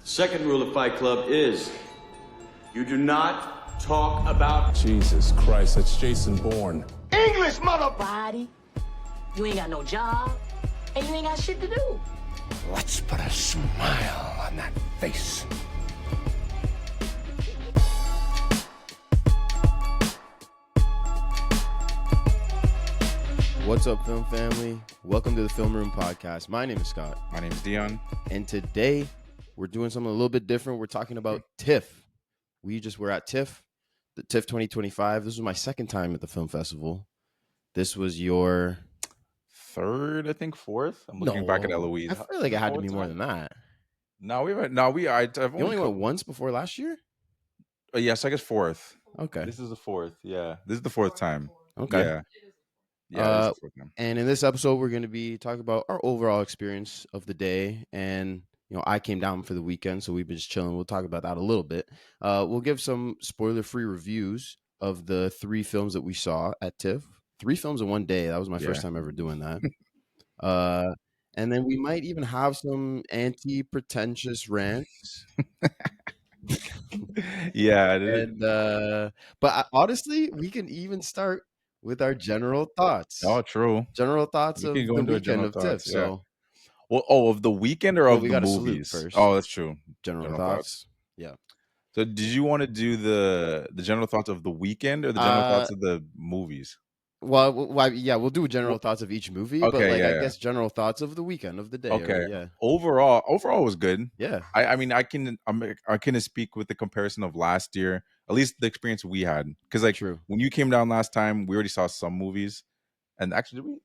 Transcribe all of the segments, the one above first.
Second rule of Fight Club is you do not talk about... Jesus Christ, that's Jason Bourne. English, mother... Body, you ain't got no job, and you ain't got shit to do. Let's put a smile on that face. What's up, film family? Welcome to the Film Room Podcast. My name is Scott. My name is Dion. And today, we're doing something a little bit different. We're talking about TIFF. We just were at TIFF, the TIFF 2025. This was my second time at the film festival. This was your... Third, I think, fourth. I'm looking back at Eloise. I feel like it had to be more than that. I've You only went once before last year? Yes, I guess fourth. Okay. This is the fourth. Yeah. This is the fourth time. Okay. Yeah. Yeah. This is the fourth time. And in this episode, we're going to be talking about our overall experience of the day. And, you know, I came down for the weekend, so we've been just chilling. We'll talk about that a little bit. We'll give some spoiler-free reviews of the 3 films that we saw at TIFF. 3 films in one day. That was my first time ever doing that. And then we might even have some anti-pretentious rants. Yeah. And, but honestly, we can even start with our general thoughts. Oh, true. General thoughts We of can go the into weekend of general TIFF. thoughts, So, Well, of the weekend or Well, of we the gotta salute movies? first. Oh, that's true. general General thoughts. Yeah. So, did you want to do the general thoughts of the weekend or the general thoughts of the movies? Well, we'll do general thouts of each movie, but Okay, like yeah, I yeah. guess general thoughts of the weekend of the day. Okay. Yeah. Overall was good. Yeah. I mean, I can speak with the comparison of last year, at least the experience we had, because like True. when you came down last time, we already saw some movies, and actually, did we?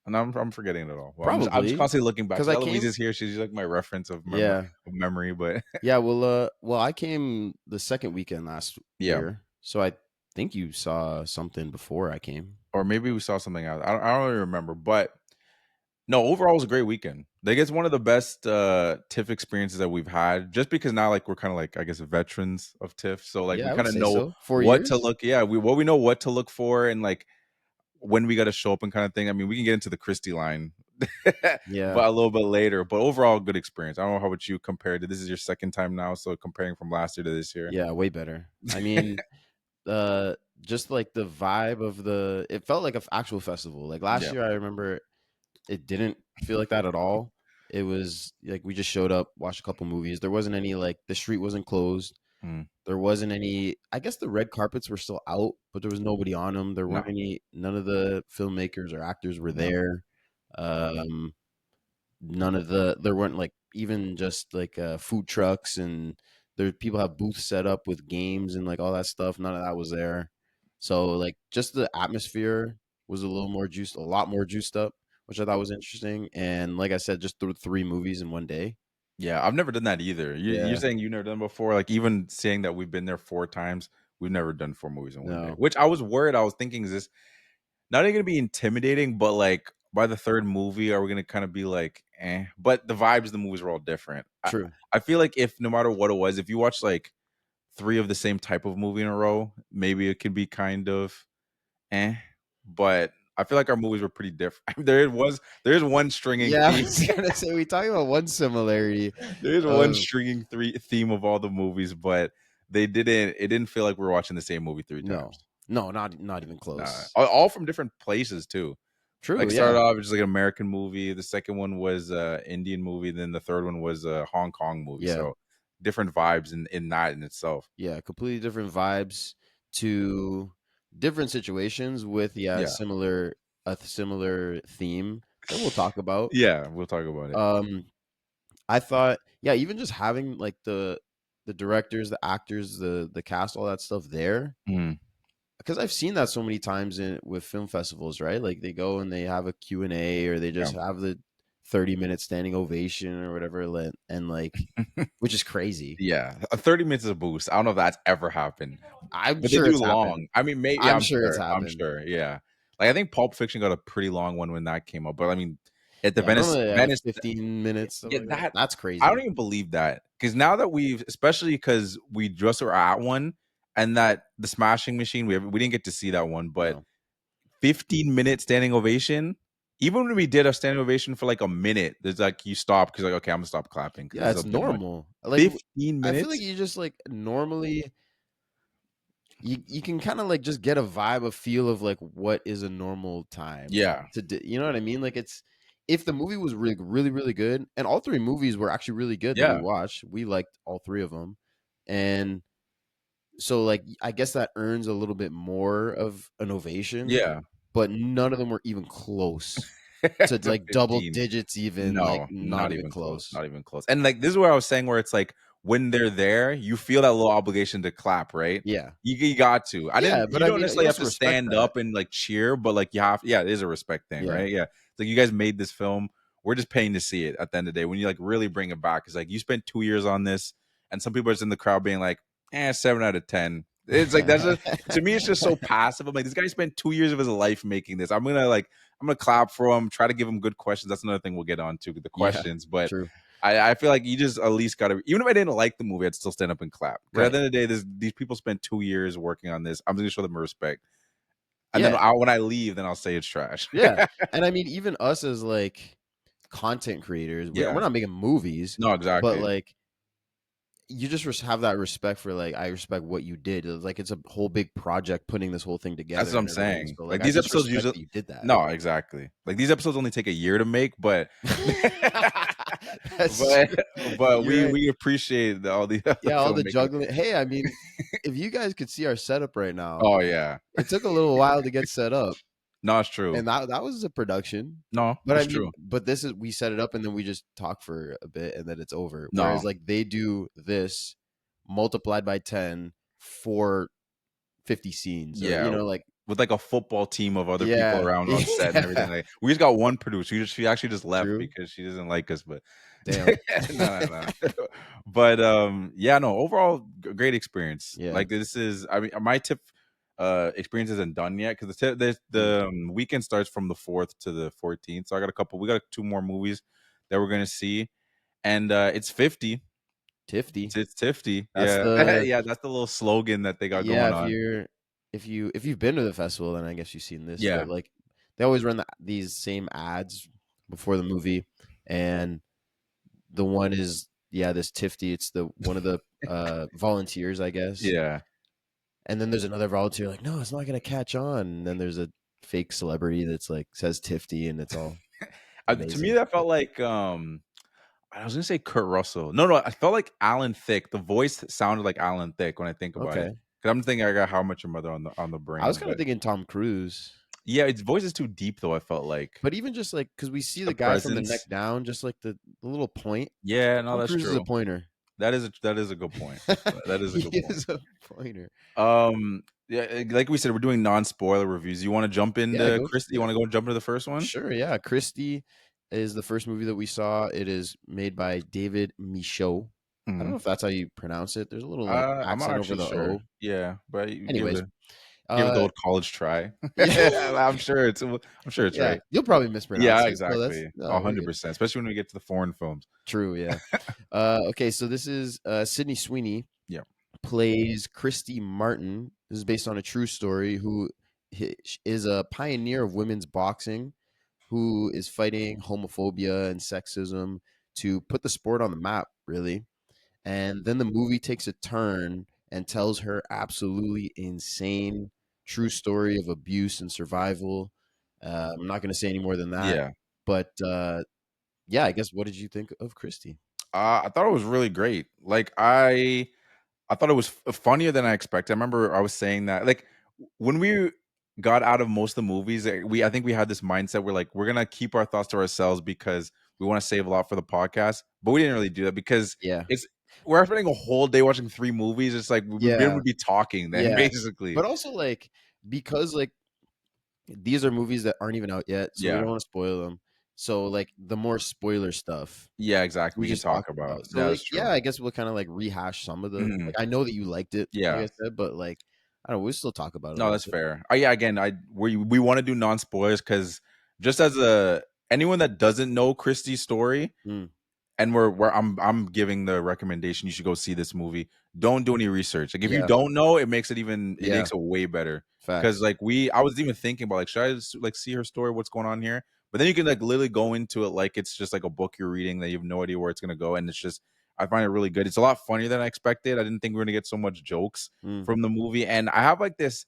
And I'm forgetting it all. Well, I'm Probably. just constantly looking back. 'Cause Because I Eloise came- is here; she's like my reference of Yeah. memory. But Yeah. Well, I came the second weekend last year, so I think you saw something before I came. or maybe we saw something else. I don't really remember, but no, overall it was a great weekend. Like it's one of the best TIFF experiences that we've had, just because now like we're kind of like, I guess, veterans of TIFF, so like Yeah, I we would kind of say know so. 4 what years? to look. Yeah, we know what to look for, and like when we got to show up and kind of thing. I mean, we can get into the Christie line, Yeah. but a little bit later. But overall, good experience. I don't know how about you compared to this is your second time now, so comparing from last year to this year. Yeah, way better. I mean, just like the vibe of it felt like an actual festival. Like last year, I remember it didn't feel like that at all. It was like we just showed up, watched a couple movies. There wasn't any like the street wasn't closed. There wasn't any. I guess the red carpets were still out, but there was nobody on them. There weren't none of the filmmakers or actors were there. There weren't like even just like food trucks, and people have booths set up with games and like all that stuff. None of that was there. So like just the atmosphere was a lot more juiced up, which I thought was interesting. And like I said, just threw 3 movies in one day. Yeah, I've never done that either. You're saying you've never done it before? Like even saying that we've been there 4 times, we've never done 4 movies in one day. Which I was worried. I was thinking, is this not only going to be intimidating, but like by the 3rd movie, are we going to kind of be like, eh? But the vibes of the movies were all different. True. I feel like if no matter what it was, if you watch like 3 of the same type of movie in a row, maybe it could be kind of eh. But I feel like our movies were pretty different. There is one stringing Yeah, I theme. was gonna say we talk about one similarity. There's one stringing theme of all the movies, but it didn't feel like we were watching the same movie 3 times. No, not even close. All from different places too. True. Like started off just like an American movie. The second one was Indian movie. Then the third one was a Hong Kong movie. Yeah. So different vibes in that in itself. Yeah, completely different vibes to different situations with a similar theme that we'll talk about. Yeah, we'll talk about it. I thought, even just having like the directors, the actors, the cast, all that stuff there. Because I've seen that so many times with film festivals, right? Like they go and they have a Q&A, or they just have the 30-minute standing ovation or whatever, and like, which is crazy. Yeah, a 30 minutes is a boost. I don't know if that's ever happened. I'm But sure they do it's long. happened. I mean, maybe I'm sure it's happened. I'm sure. Yeah, like I think Pulp Fiction got a pretty long one when that came up. But I mean, at the Yeah, Venice 15 minutes. Yeah, that's crazy. I don't even believe that, because now that especially because we just were at one, and that the Smashing Machine, we didn't get to see that one, but 15-minute standing ovation. even when we did a standing ovation for like a minute, there's like you stop because like okay, I'm gonna stop clapping because Yeah, this is it's a bit much. normal. Like 15 I feel like minutes. you just like normally you can kind of like just get a vibe, a feel of like what is a normal time Yeah, to do. You know what I mean? Like it's if the movie was really really really good, and all three movies were actually really good that we yeah, watched. We liked all three of them, and so like I guess that earns a little bit more of an ovation, yeah. but none of them were even close to To like double 15. digits, even like No, not not even even close. close. Not even close. And like this is where I was saying where it's like when they're there, you feel that little obligation to clap, right? Yeah, You got to. I yeah, didn't. but You I don't mean, you necessarily have also to respect stand that. up and like cheer, but like you have. Yeah, it is a respect thing, Yeah, right? Yeah. It's like you guys made this film. We're just paying to see it. At the end of the day, when you like really bring it back, it's like you spent 2 years on this, and some people are just in the crowd being like, 7 out of 10. It's like that's just to me. It's just so passive. I'm like, this guy spent 2 years of his life making this. I'm gonna clap for him. Try to give him good questions. That's another thing we'll get on to the yeah, questions. But true, I feel like you just at least gotta. Even if I didn't like the movie, I'd still stand up and clap. Because at right? the end of the day, these people spent 2 years working on this. I'm gonna show them respect. And then Yeah, when I leave, then I'll say it's trash. yeah, and I mean, even us as like content creators, we're Yeah. not making movies, No, but exactly. like you just have that respect for like I respect what you did. It's like it's a whole big project putting this whole thing That's together what and I'm everything. saying. So like Like I these just episodes respect usually that you did that. no, exactly. Like these episodes only take a year to make, but That's but true. but You're right. we appreciate all the Yeah, all the filmmaking. juggling. Hey, I mean, if you guys could see our setup right now, Oh yeah. it took a little while to get set up. No, it's true. And that was a production. No, But I it's mean, true. but this is we set it up and then we just talk for a bit and then it's over. Whereas No. like they do this multiplied by 10 for 50 scenes or Yeah. like With like a football team of other people yeah. around on set and everything. Yeah. Like we just got one producer. She actually just left True. because she doesn't like us. But Damn. no. But yeah, no. Overall, great experience. Yeah. Like this is. I mean, my tip experience isn't done yet because Mm. the weekend starts from the 4th to the 14th. So I got a couple. We got 2 more movies that we're gonna see, and it's 50. TIFFTY. It's TIFFTY. That's Yeah, the yeah. That's the little slogan that they got yeah, going on. if you've been to the festival, then I guess you've seen this. Yeah. But like they always run these same ads before the movie, and the one is yeah, this TIFFTY. It's the one of the volunteers, I guess. Yeah. And then there's another volunteer like, no, it's not gonna catch on. And then there's a fake celebrity that's like says TIFFTY, and it's all To me, amazing. that felt like I was gonna say Kurt Russell. No, I felt like Alan Thicke. The voice sounded like Alan Thicke when I think about it. Okay, Because I'm thinking I got How Much Your Mother on the I was brain, kind of but thinking Tom Cruise, yeah, its voice is too deep though. I felt like but even just like because we see the the guy from the neck presence. down, just like the little point. Yeah, no, Tom that's Cruise is a true. pointer. That is a good point. That is a He good point. is a pointer. Yeah, like we said, we're doing non-spoiler reviews. You want to jump Yeah, into go Christie? for You it. want to go jump into the first one? Sure, yeah. Christie is the first movie that we saw. It is made by David Michaud. I don't Hmm. know if that's how you pronounce it. There's a little like I'm not accent over actually the sure. O. Yeah, but you Anyways, give it the uh, old college try. yeah, I'm sure it's yeah. right. You'll probably Yeah, mispronounce it, so that's exactly. no, we're good. 100%, especially when we get to the foreign films. True, yeah. Okay, so this is Sydney Sweeney Yeah. plays Christy Martin. This is based on a true story. Who is a pioneer of women's boxing, who is fighting homophobia and sexism to put the sport on the map, really. And then the movie takes a turn and tells her absolutely insane true story of abuse and survival. I'm not going to say any more than that, Yeah. but yeah, I guess what did you think of Christy? I thought it was really great. Like I thought it was funnier than I expected. I remember I was saying that like when we got out of most of the movies, I think we had this mindset where like we're gonna keep our thoughts to ourselves because we want to save a lot for the podcast. But we didn't really do that because Yeah, it's we're spending a whole day watching 3 movies. It's like we yeah, would be talking then yeah. basically. But also like because like these are movies that aren't even out yet, so we Yeah. don't want to spoil them. So like the more spoiler stuff Yeah, exactly. we We can just talk talk about. about. So Yeah, like that's yeah, true. I guess we'll kind of like rehash some of the Mhm. like I know that you liked it, like Yeah. I said, but like I don't know, we'll still talk about it a No, little that's bit. fair. Yeah, again, we want to do non spoilers because just as a anyone that doesn't know Christie's story, Mm, and I'm giving the recommendation you should go see this movie. Don't do any research. Like if you yeah, don't know, it yeah, makes it way better. Because facts. like I was even thinking about like should I like see her story? What's going on here? But then you can like literally go into it like it's just like a book you're reading that you have no idea where it's gonna go, and it's just I find it really good. It's a lot funnier than I expected. I didn't think we were gonna get so much jokes from the movie, and I have like this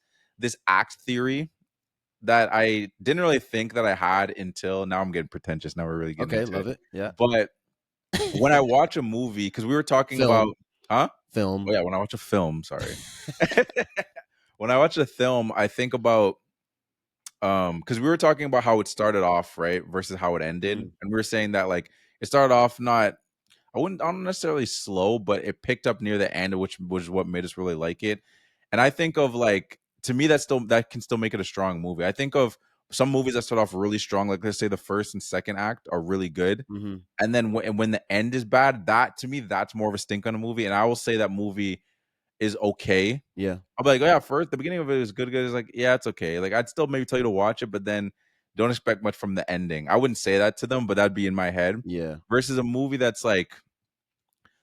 act theory that I didn't really think that I had until now. I'm getting pretentious. Now we're really getting Okay, into love it. it. Yeah. But when I watch a movie, because we were talking about, Film. huh? Film. Oh yeah, when I watch a film, sorry. When I watch a film, I think about because we were talking about how it started off, right, versus how it ended. Mm. And we were saying that like it started off not I don't necessarily slow, but it picked up near the end, which was what made us really like it. And I think of like to me that can still make it a strong movie. I think of some movies that start off really strong, like let's say the first and second act are really good, Mm-hmm. and then when the end is bad, that to me that's more of a stink on a movie. And I will say that movie is okay. Yeah. I'll be like, oh yeah, first the beginning of it is good. Good. It's like, yeah, it's okay. Like I'd still maybe tell you to watch it, but then don't expect much from the ending. I wouldn't say that to them, but that'd be in my head. Yeah. Versus a movie that's like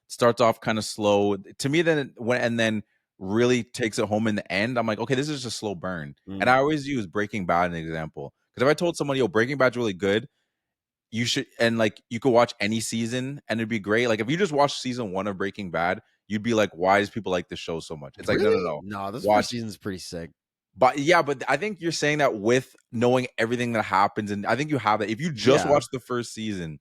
starts off kind of slow to me, then when and then really takes it home in the end. I'm like, okay, this is just a slow burn. And I always use Breaking Bad as an example because if I told somebody, yo, Breaking Bad's really good, you should and like you could watch any season and it'd be great. Like if you just watch season 1 of Breaking Bad, you'd be like, why does people like this show so much? It's like, no, no, Really? no. No, this first Watch. season's pretty sick. But yeah, but I think you're saying that with knowing everything that happens, and I think you have that. If you just Yeah. watch the first season,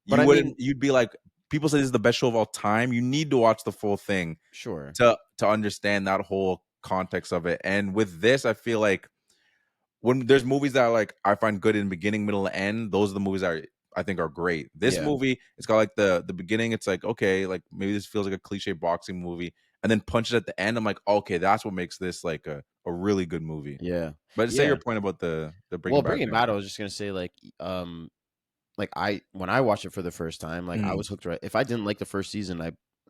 But you I wouldn't. mean, You'd be like, people say this is the best show of all time. You need to watch the full thing sure. to understand that whole context of it. And with this, I feel like when there's movies that are like I find good in beginning, middle, and end, those are the movies that I think are great. This Yeah. movie, it's got like the beginning, it's like okay, like maybe this feels like a cliche boxing movie, and then punches at the end. I'm like, okay, that's what makes this like a really good movie. Yeah. But say Yeah. your point about the Breaking Well, Bad Breaking thing. Bad, I was just gonna say, like I when I watched it for the first time, like I was hooked right. If I didn't like the first season,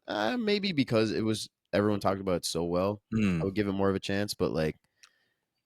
I maybe because it was everyone talked about it so well, I would give it more of a chance. But like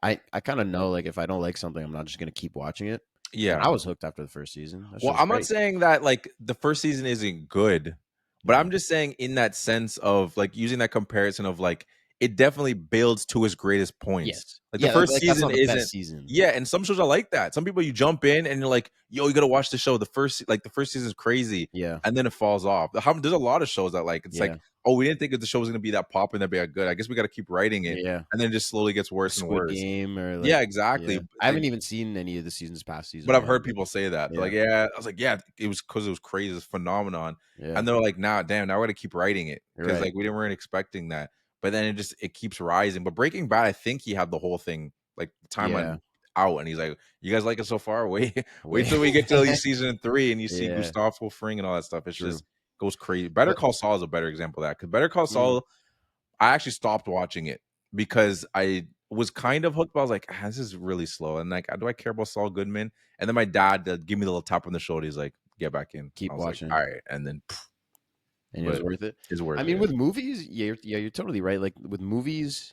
I kind of know like if I don't like something, I'm not just gonna keep watching it. And Yeah. I was hooked after the first season. That Well, show's I'm not great. saying that like the first season isn't good, but Yeah. I'm just saying in that sense of like using that comparison of like it definitely builds to its greatest points. Yes. Like the Yeah. first Like that's season not the isn't. best season. Yeah, and some shows are like that. Some people you jump in and you're like, yo, you gotta watch the show. The first season is crazy, Yeah. and then it falls off. There's a lot of shows that like it's Yeah. like, oh, we didn't think that the show was gonna be that popular, that be that good. I guess we gotta keep writing it, Yeah. and then it just slowly gets worse and Squid worse. Game or Yeah, like exactly. yeah. I haven't even seen any of the seasons past season But I've one. heard people say that. They're Yeah. like, yeah. I was like, yeah, it was because it was crazy, it's phenomenon. Yeah. And they're like, nah, damn, now we gotta keep writing it. You're Because right. like we weren't expecting that. But then it keeps rising. But Breaking Bad, I think he had the whole thing like Yeah. timeline out, and he's like, you guys like it so far? Wait Wait. till we get to at least season 3 and you see Yeah. Gustavo Fring and all that stuff. It's True. just goes crazy. Better But Call Saul is a better example of that. Because Better Call mm, Saul, I actually stopped watching it because I was kind of hooked, but I was like, this is really slow. And like, do I care about Saul Goodman? And then my dad give me the little tap on the shoulder. He's like, get back in. keep I was watching. like, all right. And then, And it was but worth it. it's worth I it. mean, Yeah. with movies, you're totally right. Like with movies,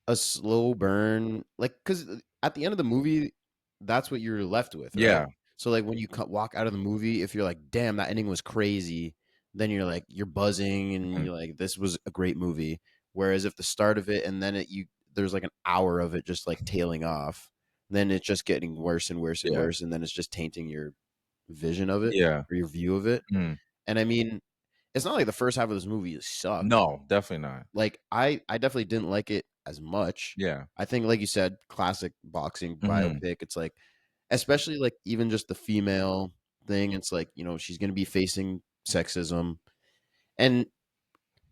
a slow burn, like because at the end of the movie, that's what you're left with, right? Yeah. So like when you walk out of the movie, if you're like, "Damn, that ending was crazy," then you're like, you're buzzing and Mhm. you're like, "This was a great movie." Whereas if the start of it and then there's like an hour of it just like tailing off, then it's just getting worse and worse and Yeah. worse, and then it's just tainting your vision of it Yeah. or your view of it. Mhm. And I mean, it's not like the first half of this movie sucked. No, definitely not. Like I definitely didn't like it as much. Yeah. I think like you said, classic boxing Mhm. biopic. It's like especially like even just the female thing, it's like, she's going to be facing sexism. And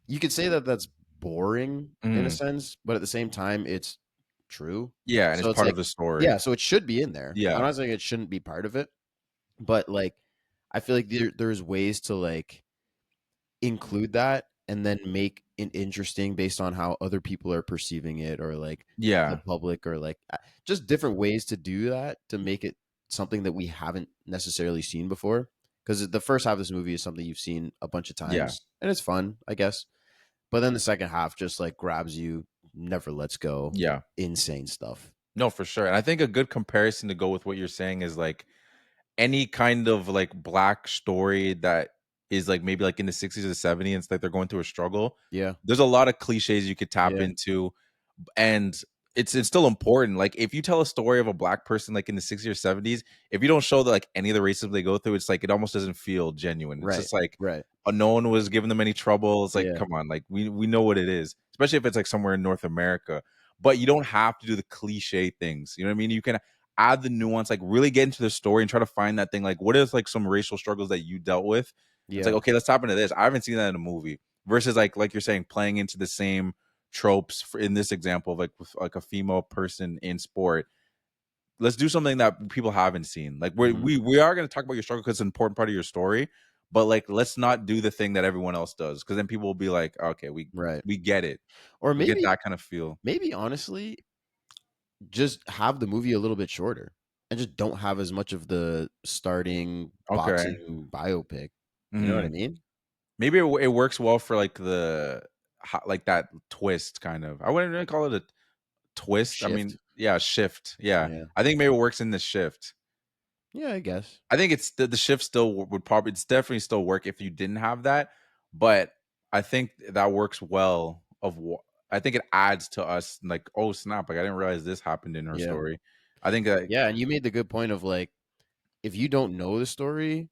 you could say that that's boring in a Mhm. sense, but at the same time it's true. Yeah. And So it's it's part like of the story. yeah, so it should be in there. I'm Yeah. not saying it shouldn't be part of it, but like I feel like there's ways to like include that and then make it interesting based on how other people are perceiving it or like the Yeah. public or like just different ways to do that to make it something that we haven't necessarily seen before, because the first half of this movie is something you've seen a bunch of Yeah. times and it's fun, I guess, but then the second half just like grabs you, never lets go. Yeah. Insane stuff. No, for sure. And I think a good comparison to go with what you're saying is like any kind of like black story that is like maybe like in the 60s or 70s, it's like they're going through a struggle. Yeah. There's a lot of cliches you could tap Yeah. into. And it's still important. Like if you tell a story of a black person like in the 60s or 70s, if you don't show that like any of the racism they go through, it's like it almost doesn't feel genuine. It's Right. just like Right. no one was giving them any trouble. It's like, Yeah. come on, like we know what it is, especially if it's like somewhere in North America. But you don't have to do the cliche things. You know what I mean? You can add the nuance, like really get into the story and try to find that thing. Like, what is like some racial struggles that you dealt with? It's like, Yeah. okay, let's tap into this. I haven't seen that in a movie. Versus like you're saying, playing into the same tropes in this example of like with like a female person in sport. Let's do something that people haven't seen. Like we are going to talk about your struggle because it's an important part of your story, but like let's not do the thing that everyone else does, because then people will be like, okay, we get it, Or we get maybe that kind of feel. maybe honestly, just have the movie a little bit shorter and just don't have as much of the starting Okay. boxing biopic. You know what I mean? Maybe it works well for like like that twist kind of. I wouldn't even call it a twist. Shift. I mean, yeah, shift. Yeah. Yeah. I think maybe it works in the shift. Yeah, I guess. I think it's the shift still would probably, it's definitely still work if you didn't have that, but I think that works well. I think it adds to us like, oh snap, like I didn't realize this happened in her Yeah. story. I think that Yeah, and you made the good point of like, if you don't know the story,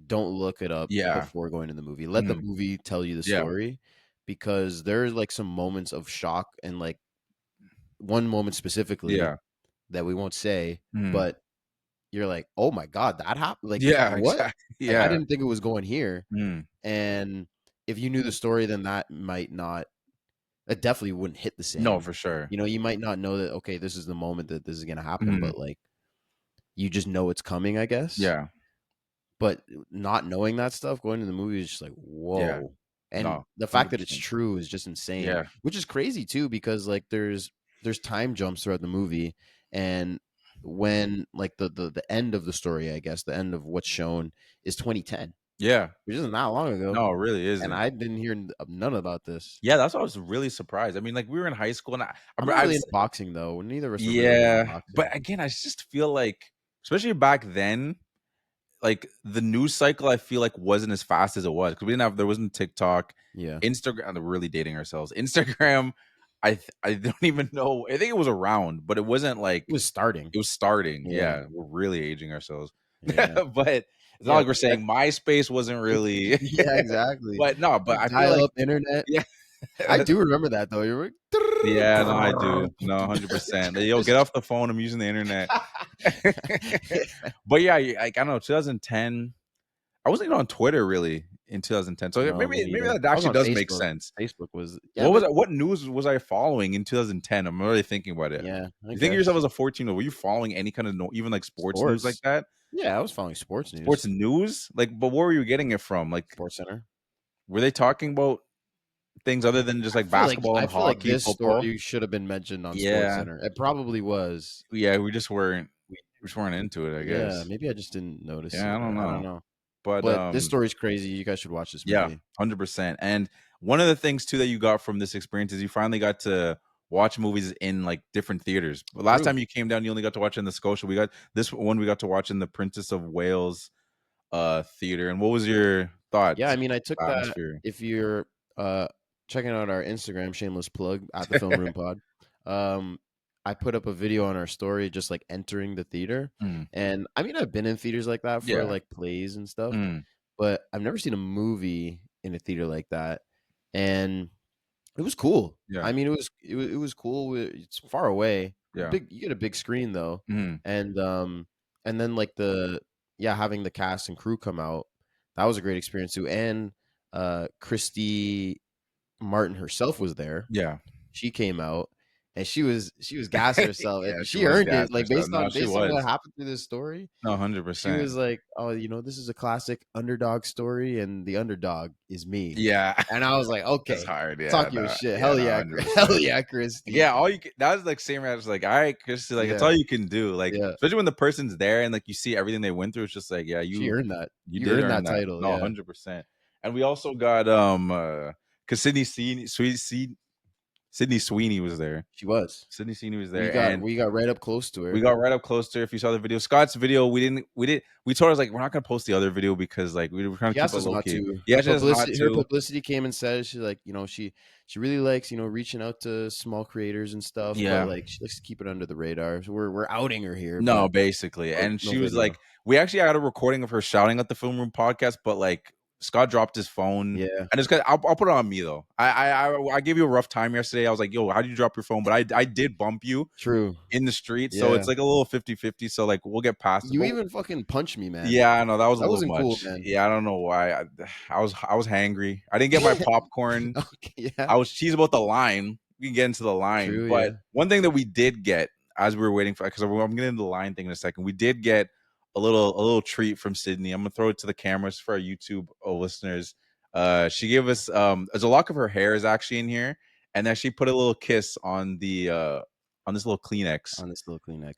don't look it up before going to the movie. Let the movie tell you the story, because there's like some moments of shock, and like one moment specifically that we won't say, but you're like, oh my God, that happened. Like, what? Exactly. Like, I didn't think it was going here. And if you knew the story, then that definitely wouldn't hit the same. No, for sure. You know, you might not know that, okay, this is the moment that this is going to happen, but like, you just know it's coming, I guess. Yeah. But not knowing that stuff, going to the movie is just like, whoa. Yeah. And No, the fact that 100%. it's true is just insane. Yeah. Which is crazy too, because like there's time jumps throughout the movie, and when like the end of the story, I guess the end of what's shown is 2010. Yeah. Which isn't that long ago. No, it really isn't. And I didn't hear none about this. Yeah, that's why I was really surprised. I mean, like we were in high school, and I'm not really into boxing though. Neither of us. Yeah, really into boxing. but again, I just feel like, especially back then, like the news cycle, I feel like wasn't as fast as it was, because there wasn't TikTok, Instagram. We're really dating ourselves. Instagram, I don't even know. I think it was around, but it wasn't like it was starting. It was starting. Yeah, we're really aging ourselves. Yeah. But it's not like we're saying MySpace wasn't really. Yeah, exactly. But no, but I feel dial like up internet. Yeah. I do remember that though. You're like, yeah, no, I do. No, 100%. Yo, get off the phone. I'm using the internet. But yeah, like I don't know, 2010. I wasn't even on Twitter really in 2010. So maybe that actually does make sense. Facebook was. What news was I following in 2010? I'm really thinking about it. Yeah. You think of yourself as a 14-year-old? Were you following any kind of even like sports news like that? Yeah, I was following sports news. Sports news? Like, but where were you getting it from? Like Sports Center. Were they talking about things other than just like basketball and I feel hockey? Like this football? story should have been mentioned on Sports Center. It probably was. Yeah, we just weren't into it, I guess. Yeah, maybe I just didn't notice. Yeah, I don't know. But this story's crazy. You guys should watch this movie. Yeah, 100%. And one of the things too that you got from this experience is you finally got to watch movies in like different theaters. But last time you came down, you only got to watch in the Scotia. We got this one. We got to watch in the Princess of Wales theater. And what was your thoughts? Yeah, I mean, I took that. If you're checking out our Instagram, shameless plug at the Film Room Pod, I put up a video on our story just like entering the theater. And I mean, I've been in theaters like that for like plays and stuff, but I've never seen a movie in a theater like that. And it was cool. Yeah. I mean, it was cool. It's far away. Yeah. You get a big screen though. And then like having the cast and crew come out, that was a great experience too. And Christie Martin herself was there. Yeah. She came out. And she was gassing herself. Yeah, she earned it. Like based on what happened through this story. No, 100%. She was like, "Oh, this is a classic underdog story, and the underdog is me." Yeah. And I was like, "Okay, it's hard. Yeah, talk your shit. Hell yeah, Christy." Yeah, that was like same as like, all right, Christy, like it's all you can do. Like especially when the person's there and like you see everything they went through. It's just like, she earned that. You did earn that title. No, 100%. And we also got Cassini Sydney Sweeney was there. She was. Sydney Sweeney was there, and we got right up close to her. we got right up close to her. If you saw the video, Scott's video, we told her like we're not gonna post the other video because like we were trying to keep it low key. Yeah, her publicity came and said she's like, you know, she really likes, you know, reaching out to small creators and stuff. Yeah, but like she likes to keep it under the radar. So we're outing her here. No, basically, and she was like, we actually had a recording of her shouting at the Film Room podcast, but like Scott dropped his phone. Yeah, and it's because I'll put it on me though. I gave you a rough time yesterday. I was like, yo, how did you drop your phone? But I did bump you. True. In the street, so it's like a little 50-50. So like we'll get past. You even fucking punched me, man. Yeah, I know that wasn't much. Cool, man. Yeah, I don't know why. I was hangry. I didn't get my popcorn. Okay, yeah. I was cheesed about the line. We can get into the line, True, but yeah. one thing that we did get as we were waiting for, because I'm getting into the line thing in a second. We did get a little treat from Sydney. I'm gonna throw it to the cameras for our YouTube listeners. She gave us there's a lock of her hair is actually in here, and then she put a little kiss on the on this little Kleenex.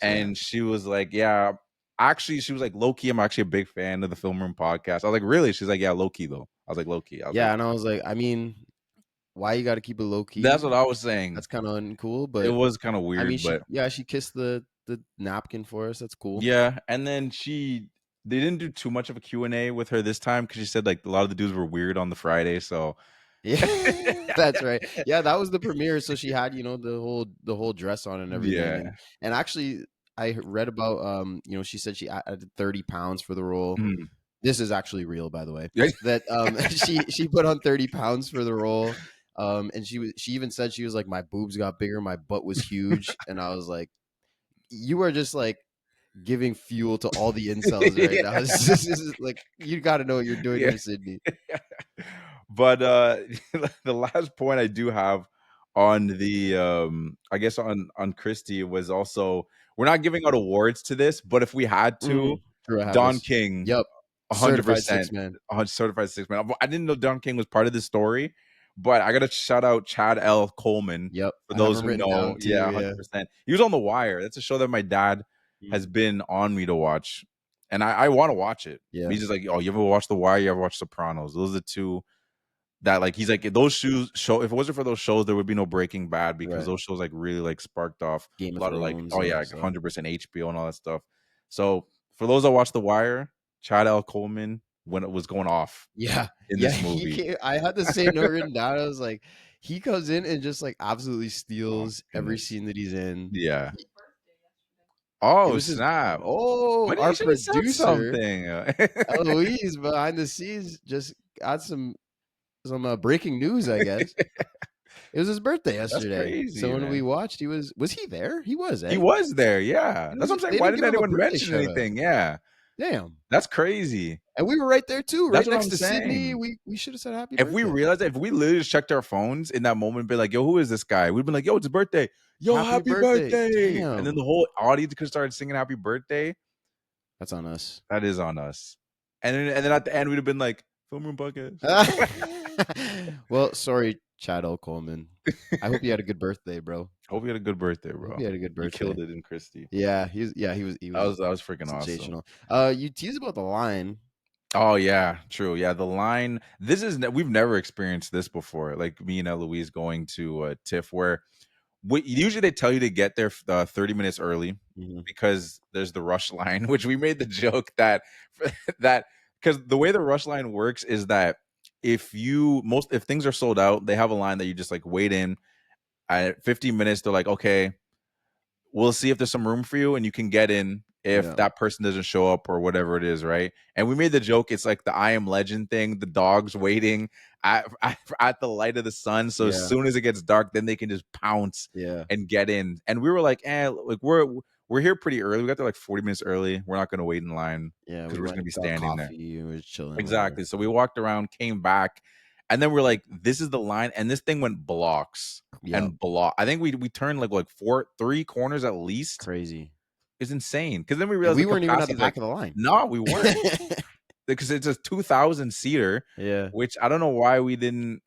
And she was like, yeah, actually, she was like, low key, I'm actually a big fan of the Film Room podcast. I was like, really? She's like, yeah, low key though. I was like, low key. Yeah, and I was like, I mean, why you got to keep it low key? That's what I was saying. That's kind of uncool, but it was kind of weird. I mean, but she kissed the napkin for us. That's cool. Yeah, and then they didn't do too much of a Q&A with her this time because she said like a lot of the dudes were weird on the Friday. So yeah, that's right. Yeah, that was the premiere. So she had, you know, the whole dress on and everything. Yeah. And actually, I read about you know, she said she added 30 pounds for the role. This is actually real, by the way. That she put on 30 pounds for the role. And she even said, she was like, my boobs got bigger, my butt was huge, and I was like, you are just like giving fuel to all the incels right now. This is like, you got to know what you're doing here, Sydney. But the last point I do have on the I guess on Christie was also, we're not giving out awards to this, but if we had to, Don King, yep, 100% certified six man. I didn't know Don King was part of this story, but I gotta shout out Chad L. Coleman. Yep, for those who know, yeah, 100%. He was on The Wire. That's a show that my dad has been on me to watch, and I want to watch it. Yeah, he's just like, oh, you ever watch The Wire? You ever watch Sopranos? Those are the two that like he's like, those show. If it wasn't for those shows, there would be no Breaking Bad, because those shows like really like sparked off Game a lot of of like, Thrones, oh yeah, 100% HBO and all that stuff. So for those that watch The Wire, Chad L. Coleman, when it was going off, in this movie, I had the same note written down. I was like, he comes in and just like absolutely steals every scene that he's in. Yeah. Oh snap! Oh, our producer, something. Eloise behind the scenes just got some breaking news, I guess. It was his birthday yesterday. That's crazy, so when we watched, was he there? He was. He was there. Yeah, that's what I'm saying. Why didn't anyone mention anything? Yeah, damn, that's crazy. And we were right there too, right next to Sydney. We should have said happy birthday. If we realized that, if we literally just checked our phones in that moment and be like, yo, who is this guy? We'd been like, yo, it's his birthday. Yo, happy birthday. And then the whole audience could start singing happy birthday. That's on us. That is on us. And then at the end, we'd have been like, Film Room Podcast. Well, sorry, Chad L. Coleman. I hope you had a good birthday, bro. Hope you had a good birthday, bro. You had a good birthday. You killed it in Christie. Yeah, he was. That was freaking sensational. awesome. You teased about the line. Oh yeah, true. Yeah, the line. We've never experienced this before. Like me and Eloise going to TIFF, where usually they tell you to get there 30 minutes early because there's the rush line, which we made the joke that because the way the rush line works is that if things are sold out, they have a line that you just like wait in. At 15 minutes, they're like, okay, we'll see if there's some room for you, and you can get in if that person doesn't show up or whatever it is, right? And we made the joke, it's like the I Am Legend thing, the dogs waiting at the light of the sun, so as soon as it gets dark, then they can just pounce and get in. And we were like, like we're here pretty early. We got there like 40 minutes early. We're not going to wait in line because we're just going to be standing there. We're chilling. Exactly. So we walked around, came back, and then we're like, this is the line, and this thing went blocks and block. I think we turned like 3 corners at least. Crazy. It's insane. Because then we realized we weren't even at the back of the line. No, we weren't. Because it's a 2,000 seater. Yeah. Which I don't know why I don't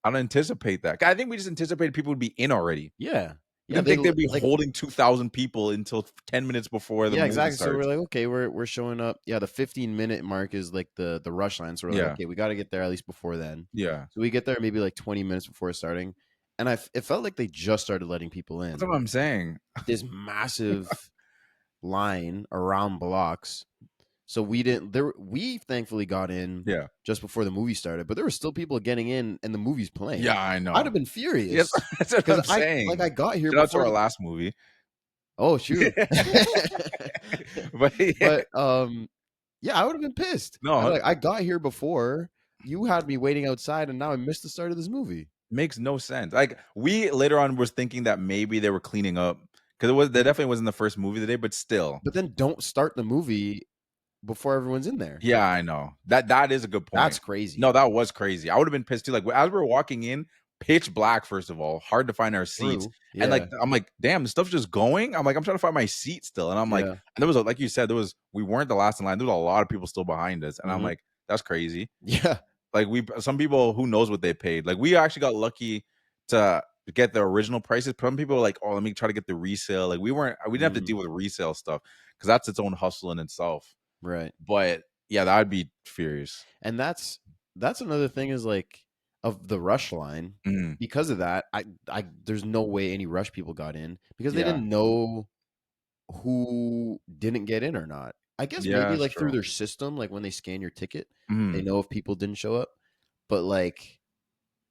anticipate that. I think we just anticipated people would be in already. Yeah. I didn't think they'd be holding 2,000 people until 10 minutes before the movie exactly. starts. So we're like, okay, we're showing up. Yeah, the 15-minute mark is like the rush line. So we're like, okay, we got to get there at least before then. Yeah. So we get there maybe like 20 minutes before starting. and it felt like they just started letting people in. That's what I'm saying. This massive line around blocks. So we didn't there we thankfully got in Yeah. just before the movie started, but there were still people getting in and the movie's playing. Yeah, I know. I'd have been Yes, furious. that's what I'm saying. I got here Shout out to before our last movie. Oh, shoot. But yeah. Yeah, I would have been pissed. No, I got here before. You had me waiting outside and now I missed the start of this movie. makes no sense. Like we later on was thinking that maybe they were cleaning up because that definitely wasn't the first movie today, but still. But then don't start the movie before everyone's in there. Yeah, I know. That is a good point. That's crazy. No, that was crazy. I would have been pissed too. Like as we were walking in, pitch black, first of all, hard to find our seats. True. And Yeah. I'm like, damn, the stuff's just going. I'm trying to find my seat still. And I'm like, Yeah. and there was like you said, we weren't the last in line. There was a lot of people still behind us. And I'm Mhm. like, that's crazy. Yeah. Like some people, who knows what they paid. Like we actually got lucky to get the original prices. Some people were like, oh, let me try to get the resale. Like we didn't have to deal with resale stuff because that's its own hustle in itself. Right. But yeah, I'd be furious. And that's another thing is like of the rush line. Mm. Because of that, I there's no way any rush people got in because they Yeah. didn't know who didn't get in or not. I guess Yeah, maybe that's like through true. their system, like when they scan your ticket, Mm. they know if people didn't show up. But like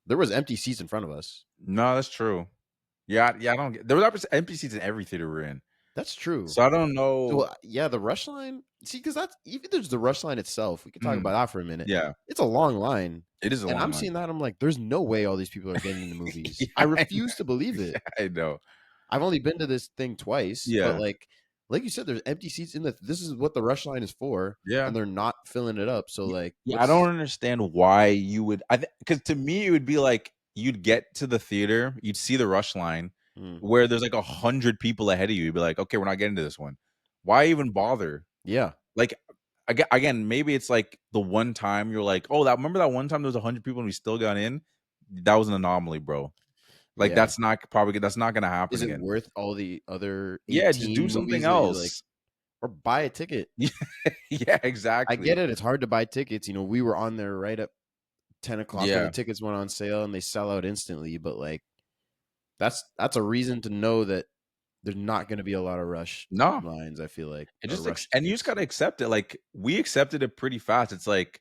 there was empty seats in front of us. No, that's true. Yeah, I don't get. There was empty seats in every theater we're in. That's true. So I don't know. So yeah, the rush line. See, because that's even there's the rush line itself. We could talk about that for a minute. Yeah, it's a long line. it is a long And I'm line. seeing that. I'm like, there's no way all these people are getting into movies. Yeah, I refuse to believe it. I know. I've only been to this thing twice. Yeah. But like you said, there's empty seats in this is what the rush line is for. Yeah. And they're not filling it up. So like, I don't understand why you would. Because to me, it would be like you'd get to the theater, you'd see the rush line where there's like 100 people ahead of you. You'd be like, okay, we're not getting to this one. Why even bother? Yeah. Like again, maybe it's like the one time you're like, oh, remember that one time there was 100 people and we still got in? That was an anomaly, bro. Like that's not gonna happen. Is it again. worth all the other? Yeah, just do something else, or buy a ticket. Yeah, exactly. I get it. It's hard to buy tickets. You know, we were on there right at 10 o'clock when the tickets went on sale and they sell out instantly. But like, that's a reason to know that there's not going to be a lot of rush lines. I feel like it just and you just gotta accept it. Like we accepted it pretty fast. It's like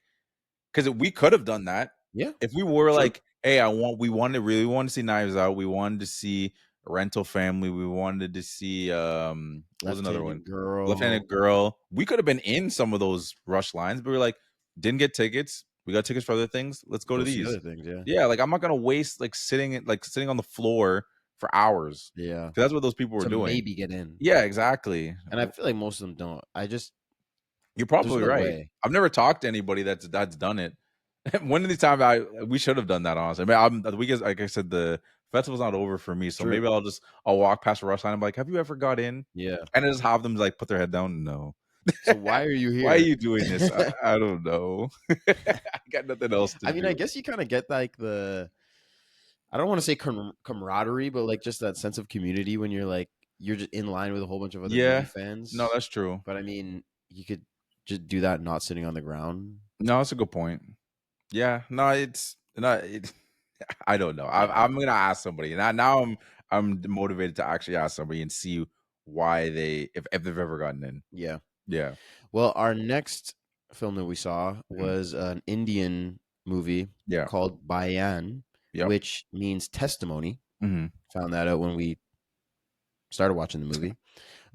because we could have done that. Yeah, if we were like, hey, we wanted to see Knives Out. We wanted to see Rental Family. We wanted to see what was another one? Left-Handed Girl. We could have been in some of those rush lines, but we're like, didn't get tickets. We got tickets for other things. Let's go to these other things. Yeah. Like I'm not gonna waste sitting on the floor for hours. Yeah, because that's what those people were doing. Maybe get in. Yeah, exactly. And I feel like most of them don't. You're probably right. I've never talked to anybody that's done it. One of these times we should have done that, honestly. I mean, like I said, the festival's not over for me, so maybe I'll walk past a rush line and be like, "Have you ever got in?" Yeah, and I just have them put their head down. No. So why are you here? Why are you doing this? I don't know. I got nothing else to do. I mean, I guess you kind of get like I don't want to say camaraderie, but like just that sense of community when you're just in line with a whole bunch of other movie fans. No, that's true. But I mean, you could just do that not sitting on the ground. No, that's a good point. Yeah, no, it's not. I don't know. I'm gonna ask somebody. Now I'm motivated to actually ask somebody and see why if they've ever gotten in. Yeah, yeah. Well, our next film that we saw was an Indian movie called Bayan, which means testimony. Found that out when we started watching the movie.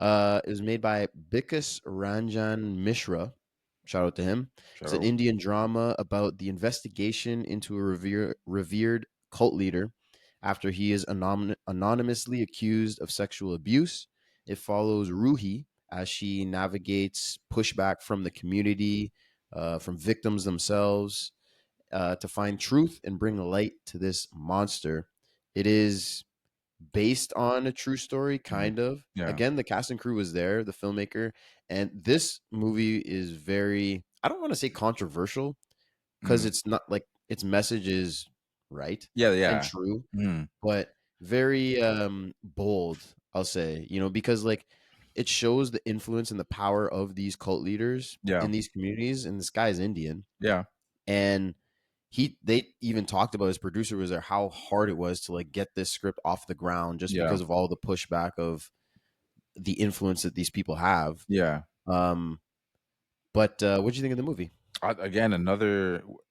It was made by Bikas Ranjan Mishra. Shout out to him. It's an Indian drama about the investigation into a revered cult leader after he is anonymously accused of sexual abuse. It follows Ruhi as she navigates pushback from the community, from victims themselves, to find truth and bring light to this monster. It is based on a true story, kind of. Yeah. Again, the cast and crew was there, the filmmaker, and this movie is very, I don't want to say controversial, because it's not like its message is right and true, but very bold, I'll say, because like it shows the influence and the power of these cult leaders in these communities, and this guy is Indian. Yeah. And they even talked about, his producer was there, how hard it was to like get this script off the ground just Yeah. because of all the pushback of the influence that these people have. Yeah. But what do you think of the movie? Again,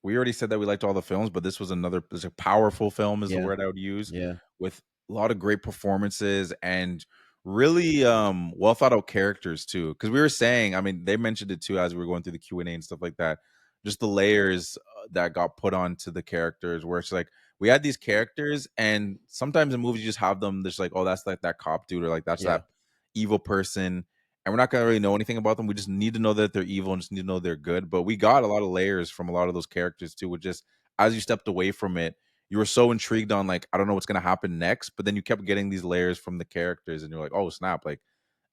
we already said that we liked all the films, but this was a powerful film is the Yeah. word I would use, Yeah. with a lot of great performances and really well thought out characters too. Because we were saying, I mean, they mentioned it too as we were going through the Q&A and stuff like that, just the layers that got put onto the characters, where it's like we had these characters and sometimes in movies you just have them just like, oh, that's like that cop dude, or like that's Yeah. that evil person, and we're not gonna really know anything about them. We just need to know that they're evil and just need to know they're good. But we got a lot of layers from a lot of those characters too, with just as you stepped away from it, you were so intrigued on like, I don't know what's gonna happen next, but then you kept getting these layers from the characters, and you're like, oh snap, like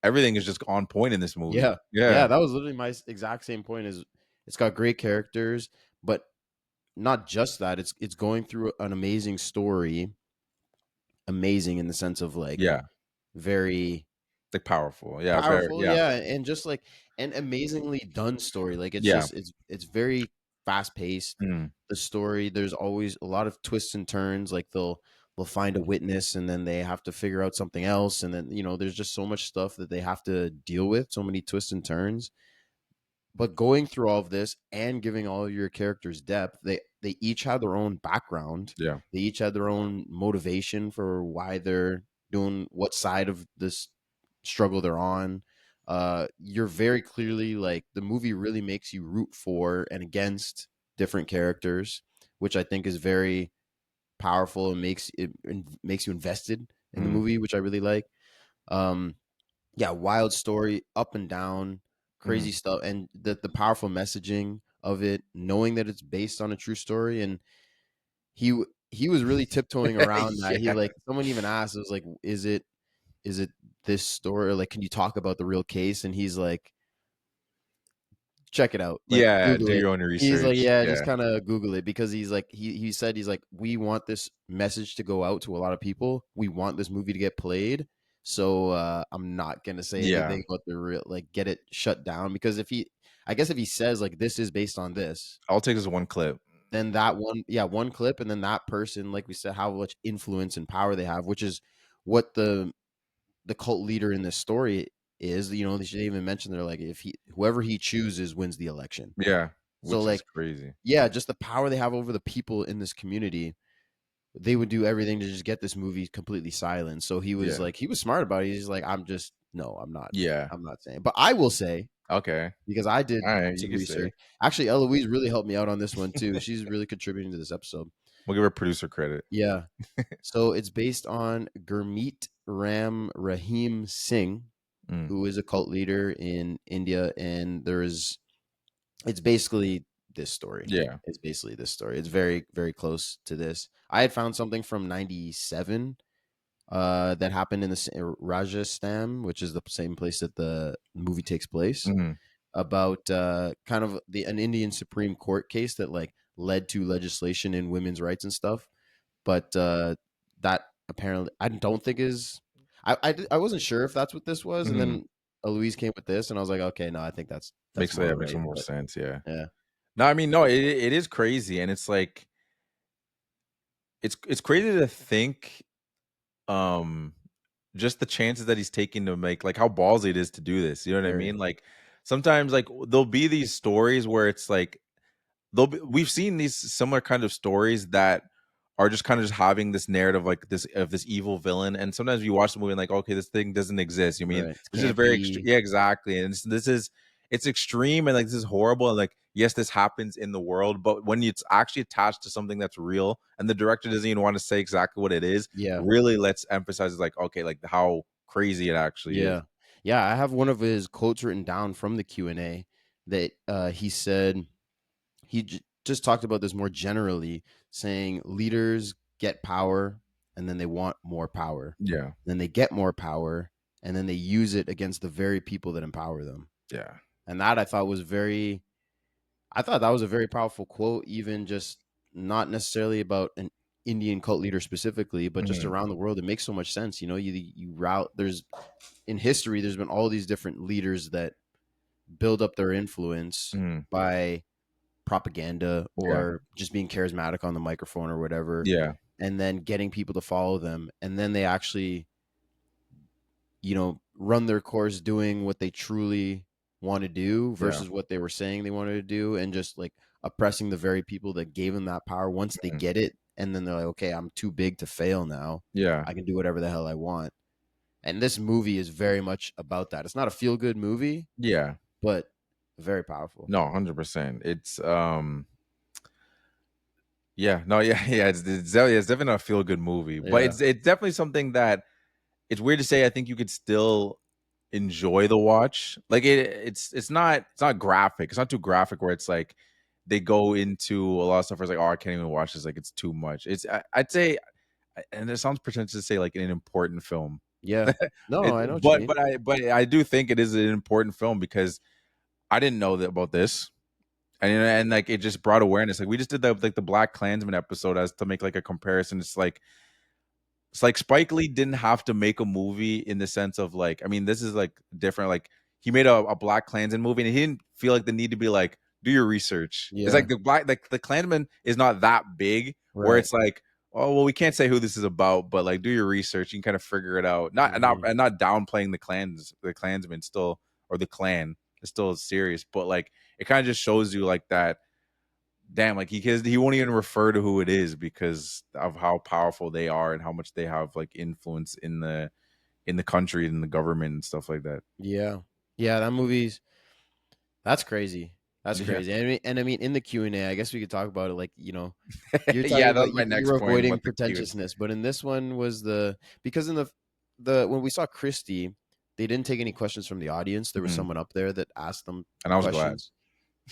everything is just on point in this movie. Yeah. Yeah, Yeah. That was literally my exact same point. Is it's got great characters, but not just that. It's going through an amazing story. Amazing in the sense of like yeah, very like powerful. Yeah, very. powerful, Yeah, yeah, and just like an amazingly done story. Like it's yeah, just it's very fast paced. mm, The story, there's always a lot of twists and turns. Like they'll find a witness and then they have to figure out something else, and then there's just so much stuff that they have to deal with, so many twists and turns. But going through all of this and giving all of your characters depth, they each had their own background. yeah, They each had their own motivation for why they're doing what side of this struggle they're on. You're very clearly like, the movie really makes you root for and against different characters, which I think is very powerful and makes you invested in the mm, movie, which I really like. Um, yeah, wild story, up and down, crazy mm. stuff, and the powerful messaging of it, knowing that it's based on a true story. And he was really tiptoeing around that. He Yeah, like, someone even asked, it was like, is it this story, or like, can you talk about the real case? And he's like, check it out, like yeah. Google Do it. your own He's like, research. yeah, just Yeah, kind of Google it, because he's like, he said, he's like, we want this message to go out to a lot of people. We want this movie to get played. So I'm not gonna say yeah. anything about the real, like, get it shut down, because I guess if he says like, this is based on this, All it takes is one clip. then that one, yeah, one clip, and then that person, like we said, how much influence and power they have, which is what the cult leader in this story is. They should even mention, they're like, if whoever he chooses wins the election. Yeah, So which is like, crazy. yeah, just the power they have over the people in this community. They would do everything to just get this movie completely silent. So he was Yeah, like, he was smart about it. He's like, no, I'm not. yeah. I'm not saying. But I will say, Okay. because I did All right, you some can say. research. Actually, Eloise really helped me out on this one too. She's really contributing to this episode. We'll give her producer credit. Yeah. So it's based on Gurmeet Ram Rahim Singh, Mm, who is a cult leader in India, and it's basically this story. yeah. It's basically this story. It's very, very close to this. I had found something from '97 that happened in the Rajasthan, which is the same place that the movie takes place, Mhm, about kind of an Indian Supreme Court case that like led to legislation in women's rights and stuff. But that apparently, I don't think is. I wasn't sure if that's what this was, and mhm. then Louise came with this, and I was like, okay, no, I think that's Makes more yeah, makes right. more But sense. Yeah. yeah, No, I mean, no, it is crazy, and it's like it's crazy to think, um, just the chances that he's taking to make, like, how ballsy it is to do this. You know what I very. mean? Like sometimes, like there'll be these stories where it's like we've seen these similar kind of stories that are just kind of just having this narrative like this of this evil villain, and sometimes you watch the movie and like, okay, this thing doesn't exist. You mean Right. It this is can't very extreme? be. Yeah, exactly. And this is it's extreme and like this is horrible, and like yes, this happens in the world, but when it's actually attached to something that's real and the director doesn't even want to say exactly what it is, Yeah. really let's emphasize like, okay, like how crazy it actually is. Yeah. Yeah. I have one of his quotes written down from the Q&A that he said, just talked about this more generally, saying leaders get power and then they want more power. Yeah, Then they get more power and then they use it against the very people that empower them. yeah. And that I thought that was a very powerful quote, even just not necessarily about an Indian cult leader specifically, but just Mhm, around the world. It makes so much sense. You route, there's in history, there's been all these different leaders that build up their influence mhm. by propaganda or just being charismatic on the microphone or whatever. Yeah. And then getting people to follow them. And then they actually, run their course doing what they truly want to do versus what they were saying they wanted to do, and just like oppressing the very people that gave them that power once they get it. And then they're like, okay, I'm too big to fail now. Yeah. I can do whatever the hell I want. And this movie is very much about that. It's not a feel-good movie. Yeah. But very powerful. No, 100%. It's it's definitely not a feel-good movie. But it's definitely something that it's weird to say. I think you could still enjoy the watch. Like it's not graphic. It's not too graphic where it's like they go into a lot of stuff where it's like, oh, I can't even watch this. Like it's too much. I'd say, and it sounds pretentious to say like an important film. Yeah. No, I know what you mean. But I do think it is an important film because I didn't know about this. And like it just brought awareness. Like we just did the Black Klansman episode as to make like a comparison. It's like Spike Lee didn't have to make a movie in the sense of like, I mean, this is like different. Like he made a Black Klansman movie and he didn't feel like the need to be like, do your research. Yeah. It's like the Klansman is not that big where it's like, oh, well, we can't say who this is about, but like do your research. You can kind of figure it out. Not downplaying the Klansman still, or the Klan. It's still serious, but like it kind of just shows you like that. Damn, like he won't even refer to who it is because of how powerful they are and how much they have like influence in the country and the government and stuff like that. Yeah, that that's crazy. That's crazy. And I mean, in the Q&A, I guess we could talk about it. Like, you're talking about my next point. Avoiding pretentiousness, but in this one was because in the when we saw Christie, they didn't take any questions from the audience. There was someone up there that asked them, and I was questions. Glad.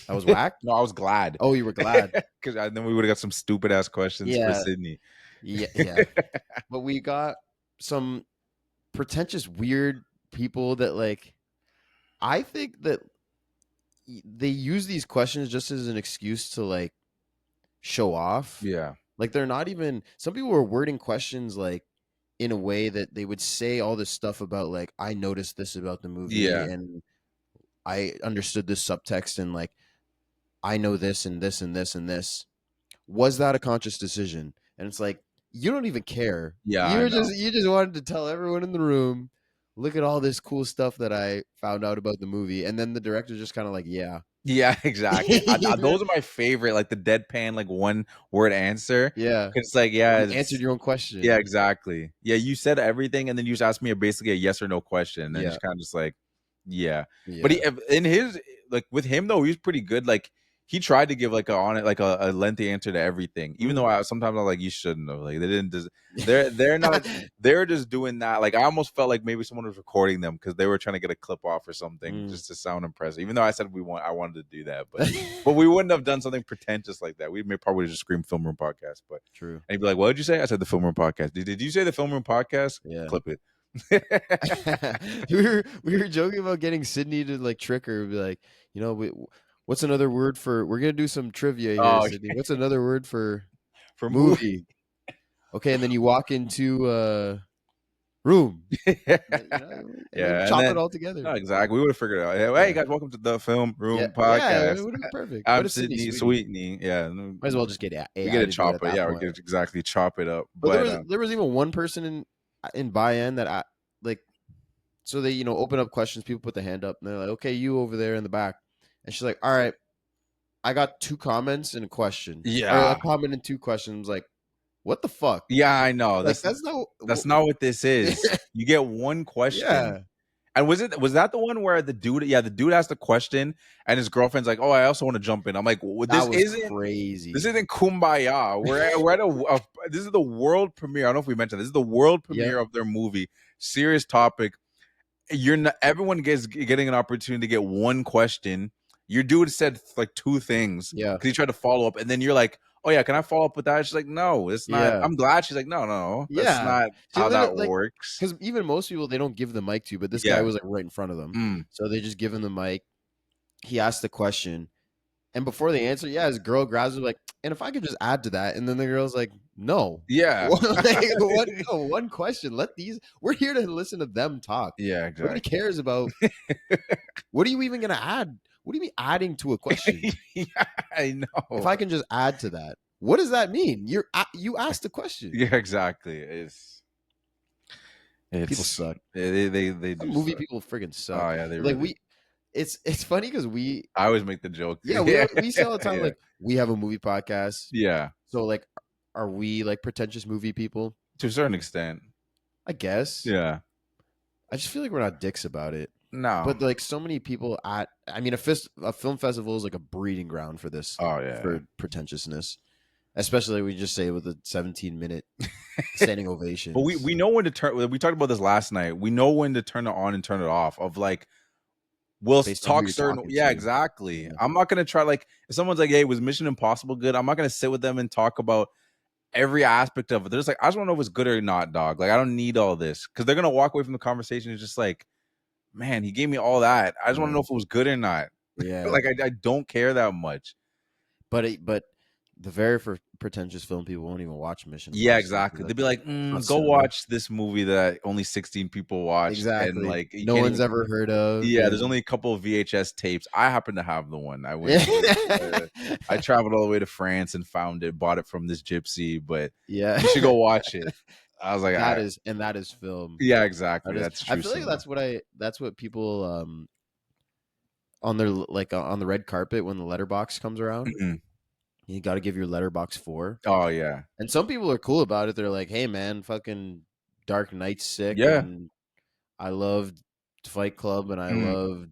I was whack? No, I was glad. Oh, you were glad because then we would have got some stupid ass questions for Sydney. Yeah. But we got some pretentious, weird people that like. I think that they use these questions just as an excuse to like show off. Yeah. Like they're not even, some people were wording questions like in a way that they would say all this stuff about like, I noticed this about the movie and I understood this subtext and like, I know this and this and this and this. Was that a conscious decision? And it's like, you don't even care. Yeah. You just wanted to tell everyone in the room, look at all this cool stuff that I found out about the movie. And then the director just kind of like, yeah. Yeah, exactly. Those are my favorite, like the deadpan, like one word answer. Yeah. It's like, you answered your own question. Yeah, exactly. Yeah, you said everything and then you just asked me basically a yes or no question. And then just kind of just like, yeah. But with him though, he was pretty good. Like he tried to give like a lengthy answer to everything, even though sometimes I'm like, you shouldn't have. Like they didn't. They're not. They're just doing that. Like I almost felt like maybe someone was recording them because they were trying to get a clip off or something just to sound impressive. Even though I said I wanted to do that, but we wouldn't have done something pretentious like that. We may probably just scream Film Room Podcast. But true. And he'd be like, "What did you say?" I said the Film Room Podcast. Did you say the Film Room Podcast? Yeah. Clip it. we were joking about getting Sydney to like trick her, be like, what's another word for? We're gonna do some trivia here, Sydney. What's another word for movie? Okay, and then you walk into room. And chop it all together. No, exactly. We would have figured it out. Hey guys, welcome to the Film Room Podcast. Yeah, it would have been perfect. I'm Sydney Sweeney. Yeah, might as well just get we get to chop it. Yeah, we get to exactly chop it up. But there was even one person in Bayan that so they open up questions. People put the hand up and they're like, okay, you over there in the back. And she's like, all right, I got 2 comments and a question. Yeah. Or a comment and 2 questions. Like, what the fuck? Yeah, I know. Like, that's not what this is. You get one question. Yeah. And was that the one where the dude asked a question and his girlfriend's like, oh, I also want to jump in. I'm like, this isn't crazy. This isn't Kumbaya. We're at this is the world premiere. I don't know if we mentioned this is the world premiere of their movie. Serious topic. Everyone getting an opportunity to get one question. Your dude said like 2 things. Yeah. Because he tried to follow up. And then you're like, oh yeah, can I follow up with that? She's like, no, it's not. Yeah. I'm glad. She's like, no. That's not how that works. Because even most people, they don't give the mic to, but this guy was like right in front of them. So they just give him the mic. He asked the question. And before they answer, his girl grabs him like, and if I could just add to that. And then the girl's like, no. Yeah. One question. We're here to listen to them talk. Yeah, exactly. Nobody cares about, what are you even going to add? What do you mean adding to a question? Yeah, I know. If I can just add to that, what does that mean? You asked the question. Yeah, exactly. People suck. They Some do movie suck. people friggin' suck. Oh yeah, they Like really. it's funny because I always make the joke. yeah, we say all the time, Yeah. like, we have a movie podcast. Yeah, So, like, are we like pretentious movie people? to a certain extent. I guess. Yeah. I just feel like we're not dicks about it. No. But like so many people I mean, a film festival is like a breeding ground for this, Oh yeah. for pretentiousness. Especially we just say with a 17-minute standing ovation. But we know when to turn. We talked about this last night. We know when to turn it on and turn it off. Of like, we'll Based on who talk you're certain. talking Yeah, to. exactly. Yeah. I'm not gonna try like if someone's like, "Hey, was Mission Impossible good?" I'm not gonna sit with them and talk about every aspect of it. They're just like, I just want to know if it's good or not, dog. Like, I don't need all this because they're gonna walk away from the conversation. It's just like, man, he gave me all that. I just want to know if it was good or not. Yeah. Like, I don't care that much. But the very for pretentious film people won't even watch Mission Yeah, Impossible. exactly. They'd be like, not go cinema. watch this movie that only 16 people watched. Exactly. And like, you no can't one's even- ever heard of. Yeah, there's only a couple of VHS tapes. I happen to have the one. I went. I traveled all the way to France and found it. Bought it from this gypsy, but yeah, you should go watch it. I was like, that is film. yeah, exactly. That is, That's true. I feel like that's what people on their like on the red carpet when the letterbox comes around. Mhm. You got to give your letterbox 4. Oh yeah, And some people are cool about it. They're like, "Hey man, fucking Dark Knight's sick, Yeah. and I loved Fight Club, and I Mhm. loved."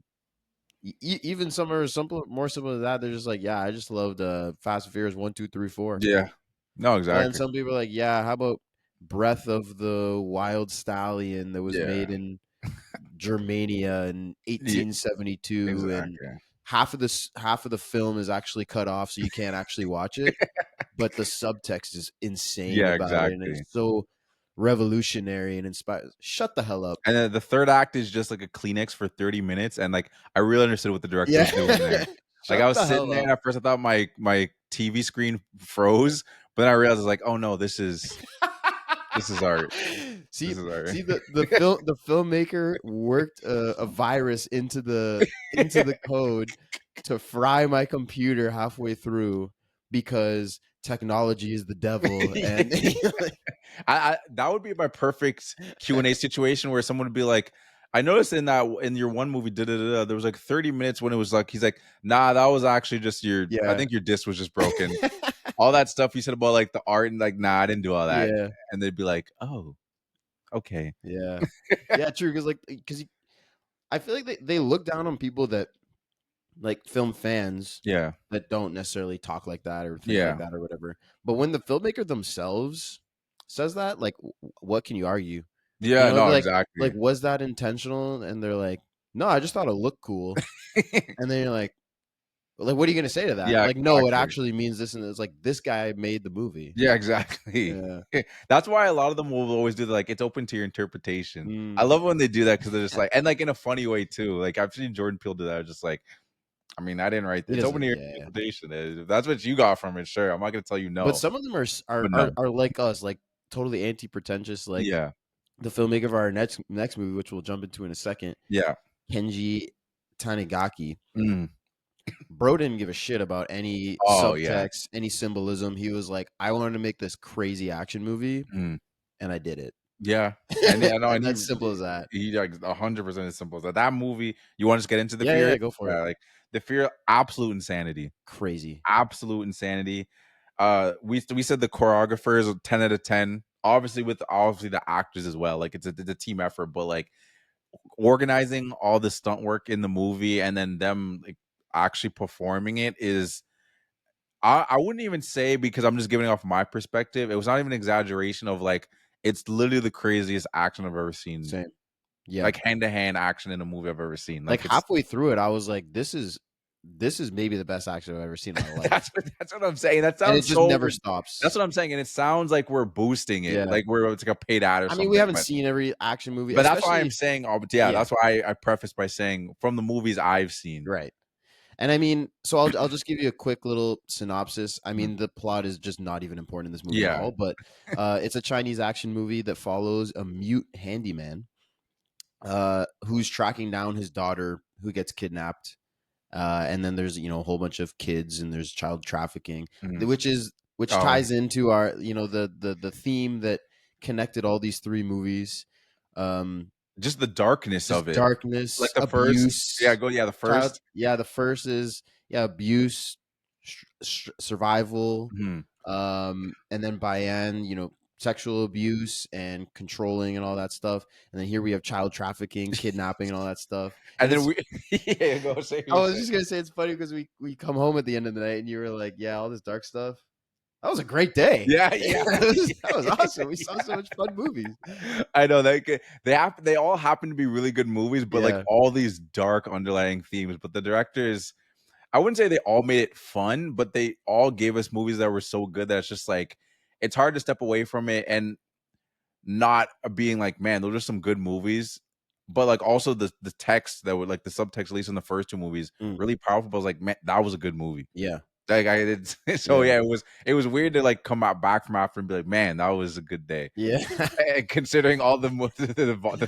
Even some are more simple than that. They're just like, yeah, I just loved Fast and Furious 1, 2, 3, 4. yeah. No, And exactly. then some people are like, yeah, how about Breath of the Wild Stallion that was Yeah. made in Germania in 1872, and Exactly. half of the film is actually cut off, so you can't actually watch it. But the subtext is insane Yeah, about it, and exactly. it's so revolutionary and inspired. Shut the hell up. And then the third act is just like a Kleenex for 30 minutes, and like I really understood what the director was doing there. Like Shut I was the sitting hell there, up. and at first I thought my TV screen froze, but then I realized I was like, oh no, this is art. See, This is art. the filmmaker worked a virus into the code to fry my computer halfway through because technology is the devil. And I that would be my perfect Q&A situation where someone would be like, I noticed in your one movie, there was like 30 minutes when it was like, he's like, nah, that was actually just I Yeah. think your disc was just broken. All that stuff you said about like the art and like, nah, I didn't do all that. Yeah. And they'd be like, oh, okay. Yeah. Yeah, true. Because I feel like they look down on people that like film fans Yeah. that don't necessarily talk like that or think Yeah. like that or whatever. But when the filmmaker themselves says that, like, what can you argue? Yeah, You know, no, like, exactly. Like, was that intentional? And they're like, no, I just thought it looked cool. And then you're like, what are you gonna say to that? Yeah, like, no, it exactly. actually means this, and it's like this guy made the movie. Yeah, exactly. Yeah. That's why a lot of them will always do like it's open to your interpretation. I Mm. love when they do that because they're just like, and like in a funny way too. Like I've seen Jordan Peele do that. Just like, I mean, I didn't write He this. It's open to your doesn't- yeah. interpretation. If that's what you got from it, sure. I'm not gonna tell you no. But some of them But no. are like us, like totally anti-pretentious. Like Yeah, the filmmaker of our next movie, which we'll jump into in a second, yeah. Kenji Tanigaki. Mm. Bro didn't give a shit about any Oh, subtext, yeah. any symbolism. He was like, I wanted to make this crazy action movie, Mm. and I did it. Yeah. And I know, And and that's simple as that. He like 100% as simple as that. That movie. You want to just get into the Yeah, fear? yeah, go for it. Like the fear, absolute insanity. Crazy. Absolute insanity. We said the choreographer is a 10 out of 10. Obviously, with the actors as well. Like it's a team effort, but like organizing all the stunt work in the movie and then them like actually performing it is. I wouldn't even say, because I'm just giving off my perspective. It was not even an exaggeration of like it's literally the craziest action I've ever seen. Same. Yeah. Like hand-to-hand action in a movie I've ever seen. Like it's halfway through it, I was like, this is maybe the best action I've ever seen in my life. that's what I'm saying. That sounds And it just so never stops. That's what I'm saying, and it sounds like we're boosting it, Yeah. like it's like a paid ad or I something. mean, we haven't but, seen every action movie, but that's why I'm especially- saying. Yeah. That's why I preface by saying from the movies I've seen. Right. And I mean, so I'll just give you a quick little synopsis. I mean, the plot is just not even important in this movie at Yeah. all, but it's a Chinese action movie that follows a mute handyman who's tracking down his daughter who gets kidnapped And then there's a whole bunch of kids, and there's child trafficking, Mhm. which Oh, ties into our the theme that connected all these three movies. Um, just the darkness of just it. Like darkness, the first, abuse, the child. first. Yeah, the first is abuse, survival, Mhm. and then Bayan, sexual abuse and controlling and all that stuff. And then here we have child trafficking, kidnapping, and all that stuff. And And then it's we, yeah, go say what I you was say. just gonna say it's funny because we come home at the end of the night and you were like, yeah, all this dark stuff. That was a great day. Yeah, yeah, That was awesome. We saw so much fun movies. I know they all happen to be really good movies, but like Yeah, all these dark underlying themes. But the directors, I wouldn't say they all made it fun, but they all gave us movies that were so good that it's just like it's hard to step away from it and not being like, man, those are some good movies. But like also the text that would like the subtext, at least in the first two movies, mm, really powerful. But I was like, man, that was a good movie. yeah, Like I did, so yeah, yeah, it was weird to like come out back from after and be like, man, that was a good day. yeah, And considering all the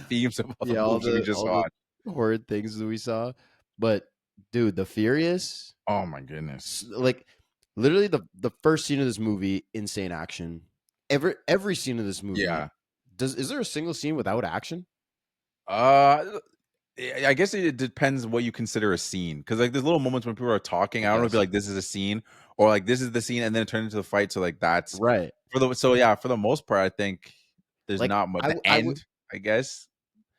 themes of all the yeah. All movies we the just all the watched. horrid things that we saw, but dude, the Furious, Oh my goodness. like literally the first scene of this movie, insane action. Every scene of this movie, Yeah. is there a single scene without action? Uh I guess it depends what you consider a scene. Cause like there's little moments when people are talking. I I don't know if guess like this is a scene or like this is the scene and then it turns into the fight. So like that's right. for the most part, I think there's Like not much. The I would, end, I guess.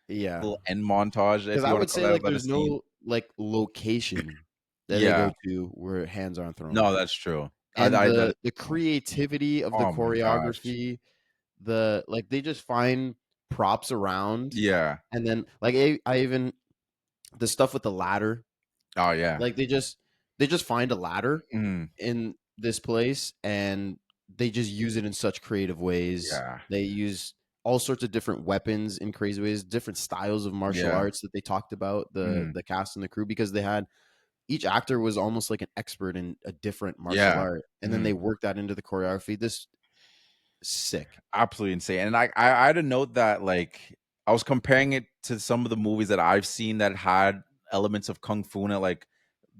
yeah. Little end montage, Because if you I want would to call say like that a there's scene. no like location that they Yeah. go to where hands aren't thrown. No, that's true. And I that the creativity of the oh my gosh. choreography, like they just find props around, Yeah. and then like I even the stuff with the ladder, Oh yeah. like they just find a ladder Mhm. in this place and they just use it in such creative ways. Yeah. They use all sorts of different weapons in crazy ways, different styles of martial Yeah. arts that they talked about, the Mhm. the cast and the crew, because they had each actor was almost like an expert in a different martial Yeah. art, and then they Mhm. worked that into the choreography. This sick. Absolutely insane. And I had to note that like I was comparing it to some of the movies that I've seen that had elements of kung fu in it. Like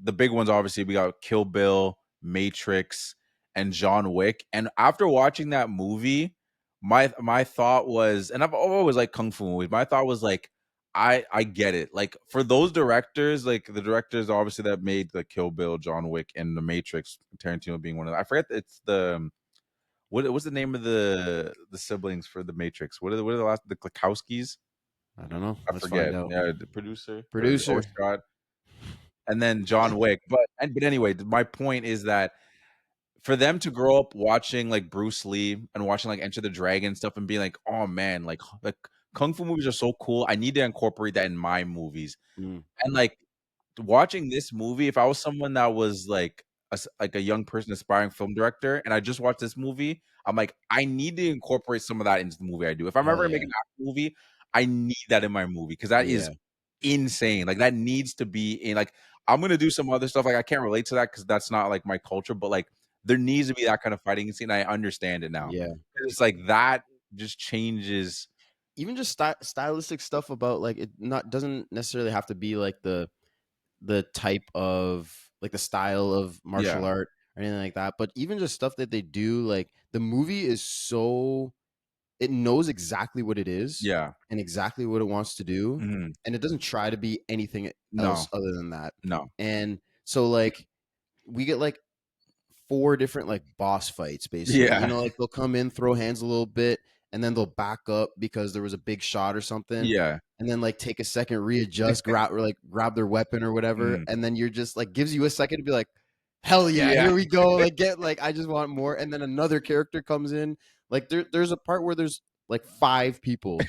the big ones, obviously, we got Kill Bill, Matrix, and John Wick. And after watching that movie, my thought was, and I've always liked kung fu movies. My thought was like, I get it. Like for those directors, like the directors obviously that made the Kill Bill, John Wick, and the Matrix, Tarantino being one of them. I forget it's the what's the name of the siblings for the Matrix? What are the last the Klakowskis? I don't know. I Let's find forget. out. Yeah, the producer or Producer. Scott, and then John Wick. But anyway, my point is that for them to grow up watching like Bruce Lee and watching like Enter the Dragon stuff and being like, oh man, like kung fu movies are so cool. I need to incorporate that in my movies. Mm, And like watching this movie, if I was someone that was like like a young person aspiring film director, and I just watched this movie, I'm like, I need to incorporate some of that into the movie I do. If I'm ever hell gonna make yeah. an action movie, I need that in my movie because that is Yeah. insane. Like that needs to be in. Like I'm gonna do some other stuff. Like I can't relate to that because that's not like my culture. But like there needs to be that kind of fighting scene. I understand it now. Yeah. It's like that just changes. Even just stylistic stuff about like it not doesn't necessarily have to be like the type of like the style of martial Yeah, art or anything like that, but even just stuff that they do, like the movie is so it knows exactly what it is yeah. and exactly what it wants to do, Mhm. and it doesn't try to be anything else No, other than that. no. And so like we get like four different like boss fights basically. Yeah, Like they'll come in, throw hands a little bit, and then they'll back up because there was a big shot or something. yeah. And then like take a second, readjust, grab or like grab their weapon or whatever. Mhm. And then you're just like gives you a second to be like, hell yeah, Yeah. here we go. Like get like I just want more. And then another character comes in. Like there's a part where there's like five people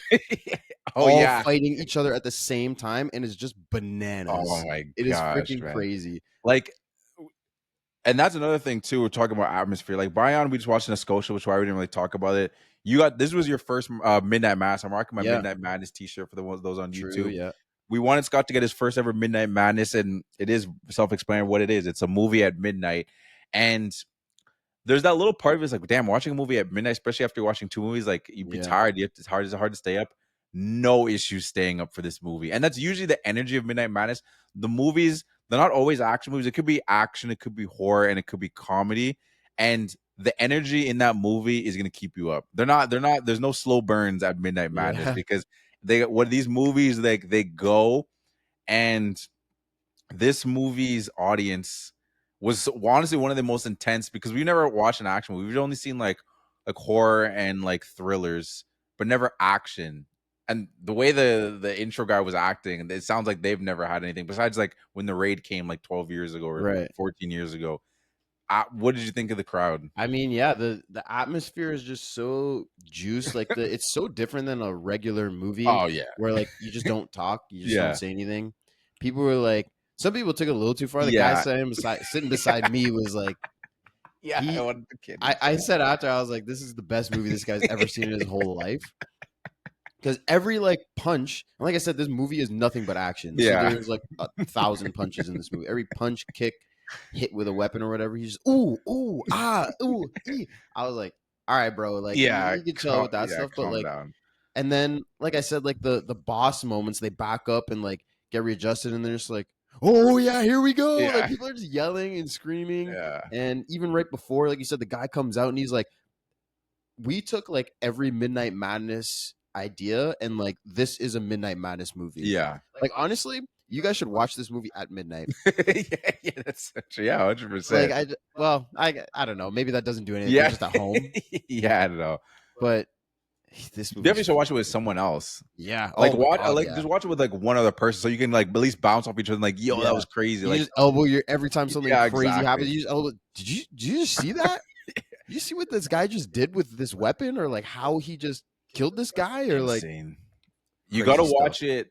Oh all yeah. fighting each other at the same time, and it's just Oh bananas. my It is gosh, freaking man. crazy. Like, and that's another thing too. We're talking about atmosphere. Like Bayan, we just watched in Scotia, which is why we didn't really talk about it. You got this was your first Midnight Mass. I'm rocking my Yeah, Midnight Madness T-shirt for the ones those on true. YouTube. Yeah. We wanted Scott to get his first ever Midnight Madness, and it is self-explanatory what it is. It's a movie at midnight, and there's that little part of it's like, damn, watching a movie at midnight, especially after watching two movies, like you'd be Yeah. tired. It's hard to stay up. No issues staying up for this movie, and that's usually the energy of Midnight Madness. The movies, they're not always action movies. It could be action, it could be horror, and it could be comedy. And the energy in that movie is gonna keep you up. They're not. There's no slow burns at Midnight Madness Yeah. because these movies like they go, and this movie's audience was honestly one of the most intense because we've never watched an action movie. We've only seen like horror and like thrillers, but never action. And the way the intro guy was acting, it sounds like they've never had anything besides like when the raid came like 12 years ago or Right. 14 years ago. What did you think of the crowd? I mean, yeah, the atmosphere is just so juiced. Like it's so different than a regular movie. Oh yeah, where like you just don't talk, you just Yeah. don't say anything. People were like, some people took it a little too far. The Yeah. guy sitting beside me was like, yeah. He- I wanted the kid. I said after, I was like, this is the best movie this guy's ever seen in his whole life. Because every like punch, and like I said, this movie is nothing but action. Yeah. So there's like 1,000 punches in this movie. Every punch, kick, hit with a weapon or whatever, he's just ooh, ee. I was like, all right, bro, like you can chill with that stuff, but like down. and then like I said, like the boss moments, they back up and like get readjusted and they're just like, oh yeah, here we go. Yeah. Like people are just yelling and screaming. Yeah. And even right before, like you said, the guy comes out and he's like, we took like every Midnight Madness idea and like this is a Midnight Madness movie. Yeah. Like honestly, you guys should watch this movie at midnight. yeah, that's true. Yeah, 100%. Like I don't know, maybe that doesn't do anything. Yeah. Just at home. yeah, I don't know. But this movie, Definitely should watch it with someone else. yeah, Like oh my watch, God, like yeah. just watch it with like one other person, so you can like at least bounce off each other. And, like, yo, Yeah. that was crazy. You Like, just elbow your every time something Yeah, crazy exactly. happens. You just elbow. Did you just see that? Did you see what this guy just did with this weapon, or like how he just killed this guy, or like insane. You crazy got to stuff. watch it.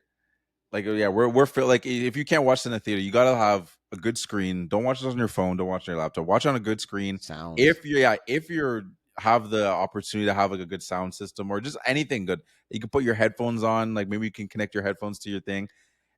Like, yeah, we're like, if you can't watch it in the theater, you got to have a good screen. Don't watch it on your phone. Don't watch it on your laptop. Watch it on a good screen. sounds. If you're have the opportunity to have like a good sound system or just anything good, you can put your headphones on. Like maybe you can connect your headphones to your thing,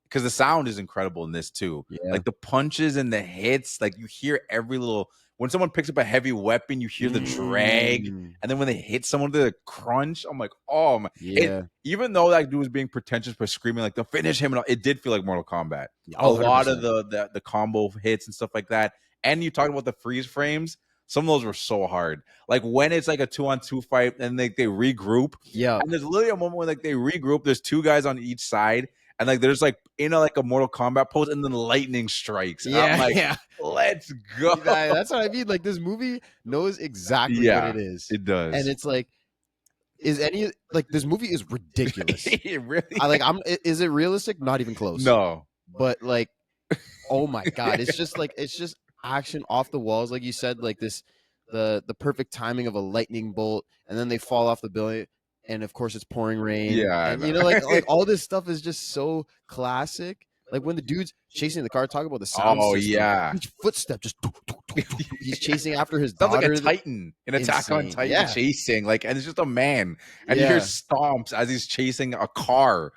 because the sound is incredible in this too. Yeah. Like the punches and the hits, like you hear every little. When someone picks up a heavy weapon, you hear the drag, Mm, and then when they hit someone, the crunch. I'm like, oh my! yeah. Even though that dude was being pretentious by screaming like, "They'll finish him," and all, it did feel like Mortal Kombat. Oh, A lot of 100%. the combo hits and stuff like that. And you talked about the freeze frames. Some of those were so hard. Like when it's like a 2-on-2 fight and they regroup. Yeah. And there's literally a moment when like they regroup. There's two guys on each side, and like there's like in a Mortal Kombat pose, and then lightning strikes. And I'm like, yeah. let's go. That's what I mean. Like this movie knows exactly Yeah, what it is, It does. and it's like, this movie is ridiculous. it really Is it realistic? Not even close. no. But like, oh my God, it's just action off the walls, like you said, like this, the perfect timing of a lightning bolt, and then they fall off the building, and of course it's pouring rain. Yeah, I and you know. know, like all this stuff is just so classic. Like when the dude's chasing the car, talk about the sound Oh, system. yeah. Each footstep just he's chasing after his Sounds daughter. like a Titan, an Attack on Insane. Titan Yeah. chasing, like, and it's just a man, and you hear Yeah. stomps as he's chasing a car.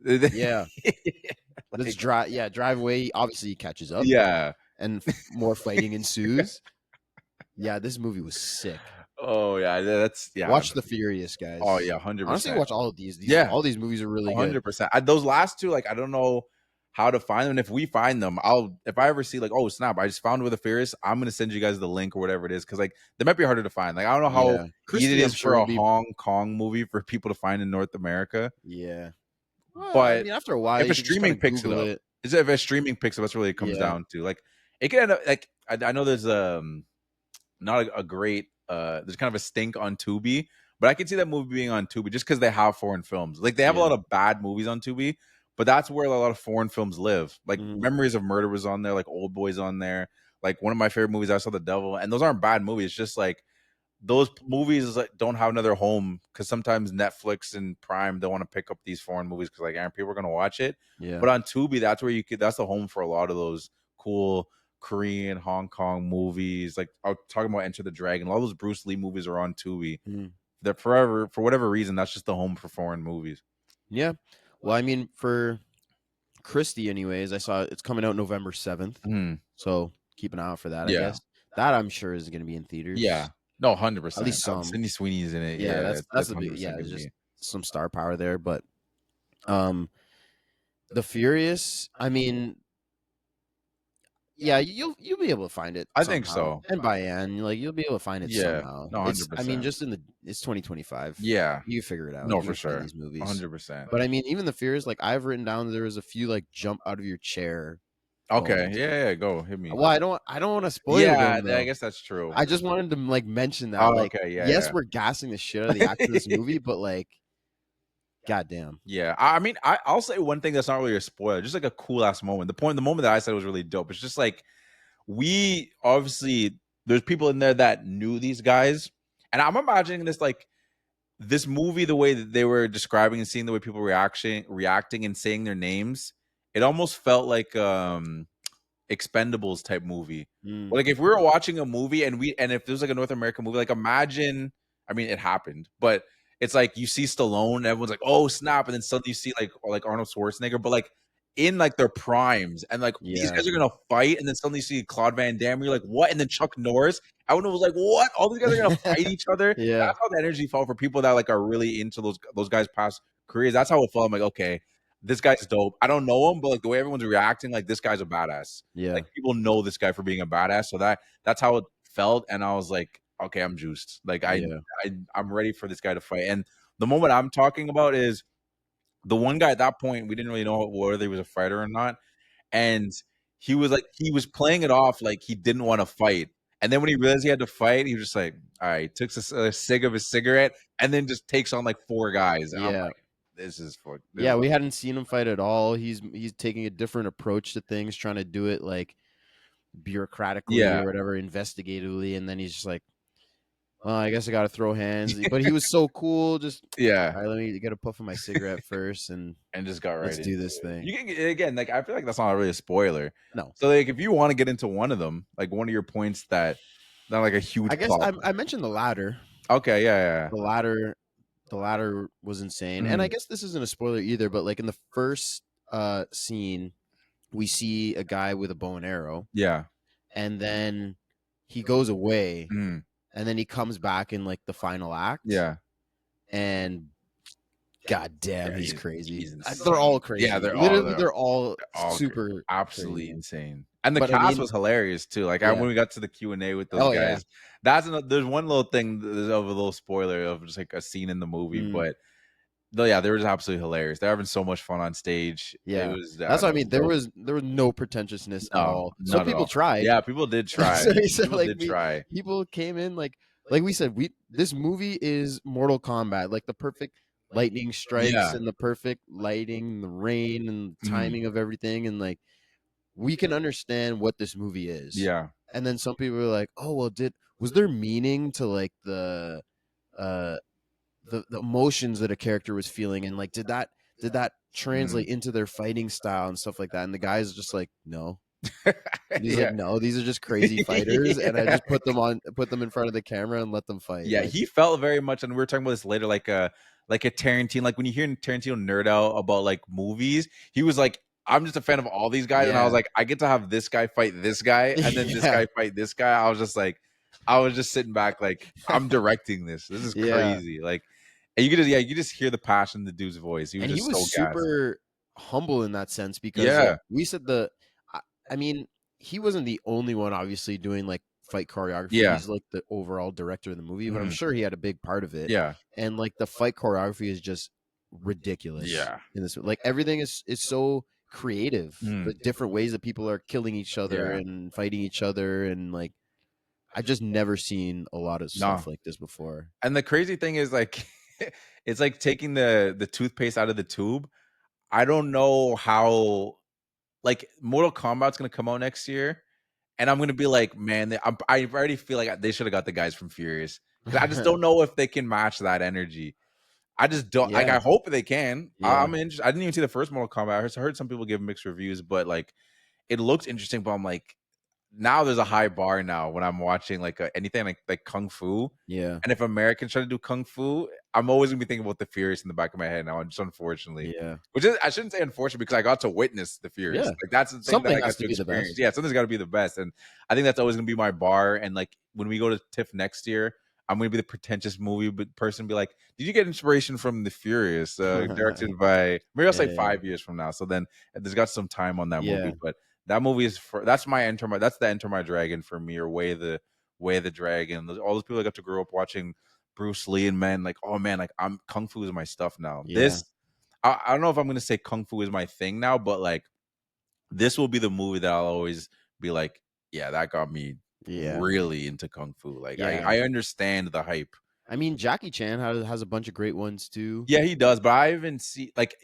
Yeah. Like, Let's drive away. Obviously, he catches up. yeah. And more fighting ensues. Yeah, this movie was sick. Oh yeah, that's yeah. Watch The Furious, guys. Oh yeah, 100%. Honestly, watch all of these. Yeah. All these movies are really good. 100%. Those last two, like, I don't know how to find them. And if we find them, if I ever see like, oh snap, I just found With the Furious, I'm gonna send you guys the link or whatever it is, because like they might be harder to find. Like I don't know how Yeah. Christie, easy it I'm is sure, for a will be- Hong Kong movie for people to find in North America. Yeah. Well, But I mean, after a while, if you a can just streaming kinda picks it Google up, it. if a streaming picks up, that's really it comes Yeah. down to. Like it could end up like I know there's not a great there's kind of a stink on Tubi, but I can see that movie being on Tubi just because they have foreign films. Like they have a lot of bad movies on Tubi, but that's where a lot of foreign films live. Like Memories of Murder was on there, like Old Boy's on there. Like one of my favorite movies, I Saw the Devil, and those aren't bad movies. It's just like those movies like, don't have another home, because sometimes Netflix and Prime don't want to pick up these foreign movies because like, aren't people are gonna watch it? Yeah. But on Tubi, that's where that's the home for a lot of those cool Korean, Hong Kong movies. Like I was talking about Enter the Dragon. All those Bruce Lee movies are on Tubi. That forever, for whatever reason, that's just the home for foreign movies. Yeah. Well, I mean, for Christie, anyways, I saw it's coming out November 7th. So keep an eye out for that, I Yeah. guess. That I'm sure is going to be in theaters. Yeah. No, 100%. At least some. Sydney Sweeney's in it. Yeah, Yeah, that's the big, 100% yeah, gonna it's just be. some star power there. But The Furious, I mean, Yeah, you'll be able to find it I somehow. think so. And Bayan, like you'll be able to find it Yeah. somehow. No, It's I mean 100%. just it's 2025. Yeah. You figure it out. No, You'll for find sure. these movies. 100%. But I mean even the fears, like I've written down there was a few like jump out of your chair. Okay. moments. Yeah, go hit me. Well, I don't want to spoil Yeah, them though. I guess that's true. I just wanted to like mention that. Oh, like okay. Yeah. yes, yeah. we're gassing the shit out of the actor of this movie, but like goddamn. Yeah, I mean, I'll say one thing that's not really a spoiler, just like a cool ass moment. The moment that I said was really dope. It's just like we obviously there's people in there that knew these guys, and I'm imagining this movie, the way that they were describing and seeing the way people reacting and saying their names. It almost felt like Expendables type movie. Mm. Like if we were watching a movie and if it was like a North American movie, like imagine, I mean, it happened, but it's like you see Stallone, and everyone's like, "Oh snap!" and then suddenly you see like Arnold Schwarzenegger, but like in like their primes, and like these guys are gonna fight, and then suddenly you see Claude Van Damme, you're like, "What?" And then Chuck Norris, everyone was like, "What?" All these guys are gonna fight each other. Yeah. That's how the energy felt for people that like are really into those guys' past careers. That's how it felt. I'm like, okay, this guy's dope. I don't know him, but like the way everyone's reacting, like this guy's a badass. Yeah. Like people know this guy for being a badass. So that's how it felt. And I was like, okay, I'm juiced. Like I'm ready for this guy to fight. And the moment I'm talking about is the one guy at that point, we didn't really know whether he was a fighter or not. And he was playing it off like he didn't want to fight. And then when he realized he had to fight, he was just like, all right, takes a cig of his cigarette and then just takes on like 4 guys. And I'm like, this is for we hadn't seen him fight at all. He's taking a different approach to things, trying to do it like bureaucratically or whatever, investigatively, and then he's just like, well, I guess I got to throw hands. But he was so cool. Just all right, let me get a puff of my cigarette first, and just got right. Let's do this thing. You can again, like I feel like that's not really a spoiler. No. So like if you want to get into one of them, like one of your points that not like a huge. I guess I mentioned the ladder. Okay, yeah. The ladder was insane, and I guess this isn't a spoiler either. But like in the first scene, we see a guy with a bow and arrow. Yeah, and then he goes away. And then he comes back in like the final act. Yeah. And god damn, he's crazy. He's they're all crazy. Yeah, they're all super absolutely crazy. insane. And the cast was hilarious too. Like when we got to the Q&A with those guys, there's one little thing of a little spoiler of just like a scene in the movie, but they were just absolutely hilarious. They're having so much fun on stage. Yeah, that's what I mean. There was no pretentiousness at all. Some people tried. Yeah, people did try. People came in like we said. This movie is Mortal Kombat, like the perfect lightning strikes and the perfect lighting, the rain and timing of everything, and like we can understand what this movie is. Yeah, and then some people were like, "Oh well, was there meaning to like the emotions that a character was feeling, and like did that translate into their fighting style and stuff like that?" And the guy's just like, no. He's like, no, these are just crazy fighters, and I just put them in front of the camera and let them fight. Yeah, he felt very much, and we were talking about this later, like a Tarantino. Like when you hear Tarantino nerd out about like movies, he was like, I'm just a fan of all these guys, and I was like, I get to have this guy fight this guy, and then this guy fight this guy. I was just sitting back like, I'm directing this. This is crazy. Like, and you could just hear the passion in the dude's voice. He was so super humble in that sense, because we said I mean, he wasn't the only one obviously doing like fight choreography. He's like the overall director of the movie, but I'm sure he had a big part of it. And like the fight choreography is just ridiculous. In this, like everything is so creative. The different ways that people are killing each other and fighting each other, and like I've just never seen a lot of stuff like this before. And the crazy thing is like it's like taking the toothpaste out of the tube. I don't know how, like Mortal Kombat's gonna come out next year, and I'm gonna be like, man, I already feel like they should have got the guys from Furious. I just don't know if they can match that energy. I just don't like. I hope they can. I'm interested. I didn't even see the first Mortal Kombat. I heard some people give mixed reviews, but like it looks interesting. But I'm like, now there's a high bar now when I'm watching like anything like kung fu. Yeah. And if Americans try to do kung fu, I'm always gonna be thinking about the Furious in the back of my head now. Just unfortunately, which is, I shouldn't say unfortunate, because I got to witness the Furious. Like that's the thing. Something that I has got to be the best. Yeah, something's got to be the best, and I think that's always gonna be my bar. And like when we go to TIFF next year, I'm gonna be the pretentious movie person. Be like, did you get inspiration from the Furious, directed by? Maybe I'll say 5 years from now. So then there's got some time on that movie, but That movie is that's the Enter My Dragon for me, or Way the Dragon. All those people that got to grow up watching Bruce Lee and men like, oh man, like Kung Fu is my stuff now. Yeah. I don't know if I'm gonna say Kung Fu is my thing now, but like this will be the movie that I'll always be like, yeah, that got me really into Kung Fu. Like I understand the hype. I mean, Jackie Chan has a bunch of great ones too. Yeah, he does, but I haven't seen like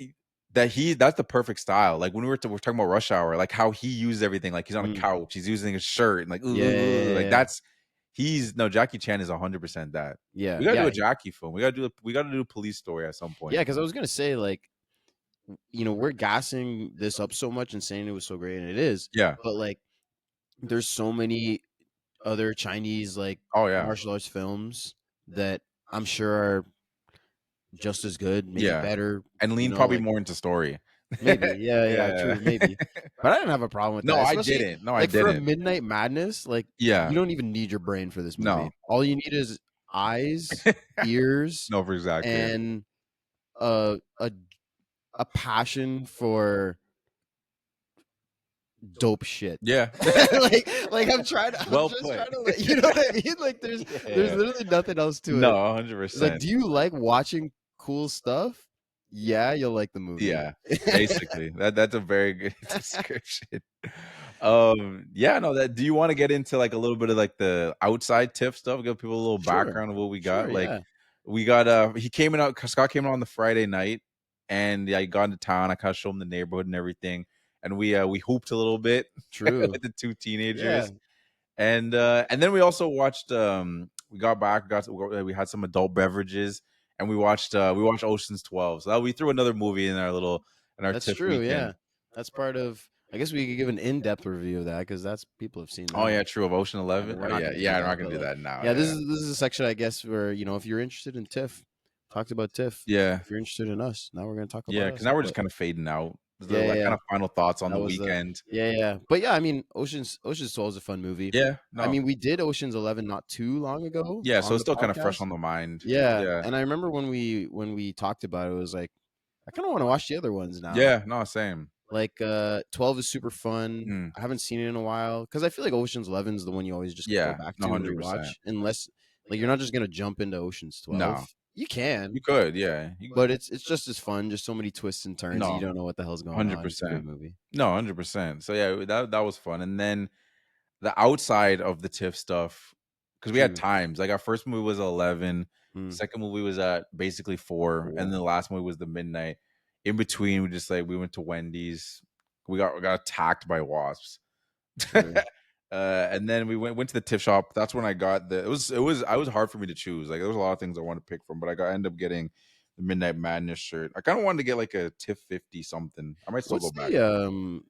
that's the perfect style. Like when we're talking about Rush Hour, like how he used everything. Like he's on a couch, he's using his shirt, and like like that's Jackie Chan is 100% that. Yeah, we gotta do a Jackie film. We gotta do a Police Story at some point. Yeah, because I was gonna say like, we're gassing this up so much and saying it was so great, and it is. Yeah, but like, there's so many other Chinese like martial arts films that I'm sure are just as good, maybe better, and lean probably more into story. Maybe, true, maybe. But I didn't have a problem with that. No, I didn't. No, I didn't. For a Midnight Madness, like, you don't even need your brain for this movie. No. All you need is eyes, ears, no, for exactly, and a passion for dope shit. Yeah. like I'm trying to you know what I mean? Like there's literally nothing else to it. No, 100%. Like, do you like watching cool stuff? Yeah, you'll like the movie. Yeah, basically. That's a very good description. Yeah, no, do you want to get into like a little bit of like the outside TIFF stuff? Give people a little background of what we got. We got Scott came out on the Friday night, and he got into town. I kind of showed him the neighborhood and everything. And we hooped a little bit. True. With the two teenagers. And then we also watched we got back, we had some adult beverages, and we watched Ocean's 12. So we threw another movie in our That's TIFF true, weekend. Yeah. That's part of, I guess we could give an in-depth review of that, because that's, people have seen that. Oh yeah, true, of Ocean 11. We're not gonna do that now. Yeah, this is a section, I guess, where, if you're interested in TIFF, talked about TIFF. Yeah. If you're interested in us, now we're gonna talk about because now we're just kind of fading out. Kind of final thoughts on the weekend. But yeah, I mean, Ocean's 12 is a fun movie. Yeah, no. I mean, we did Ocean's 11 not too long ago. Yeah, so it's still kind of fresh on the mind. Yeah, and I remember when we talked about it, it was like, I kind of want to watch the other ones now. Yeah, no, same. Like 12 is super fun. I haven't seen it in a while, because I feel like Ocean's 11 is the one you always just go back to and rewatch, unless like you're not just gonna jump into Ocean's 12. No. You can. You could, yeah. But it's just as fun. Just so many twists and turns. You don't know what the hell's going 100%. on. It's a great movie. No, 100%. So yeah, that was fun. And then the outside of the TIFF stuff, because we had times. Like our first movie was 11. Second movie was at basically 4, and then the last movie was the midnight. In between, we went to Wendy's. We got attacked by wasps. And then we went to the TIFF shop. That's when I got it was hard for me to choose. Like there was a lot of things I wanted to pick from, but ended up getting the Midnight Madness shirt. I kind of wanted to get like a TIFF50 something. I might still go back. The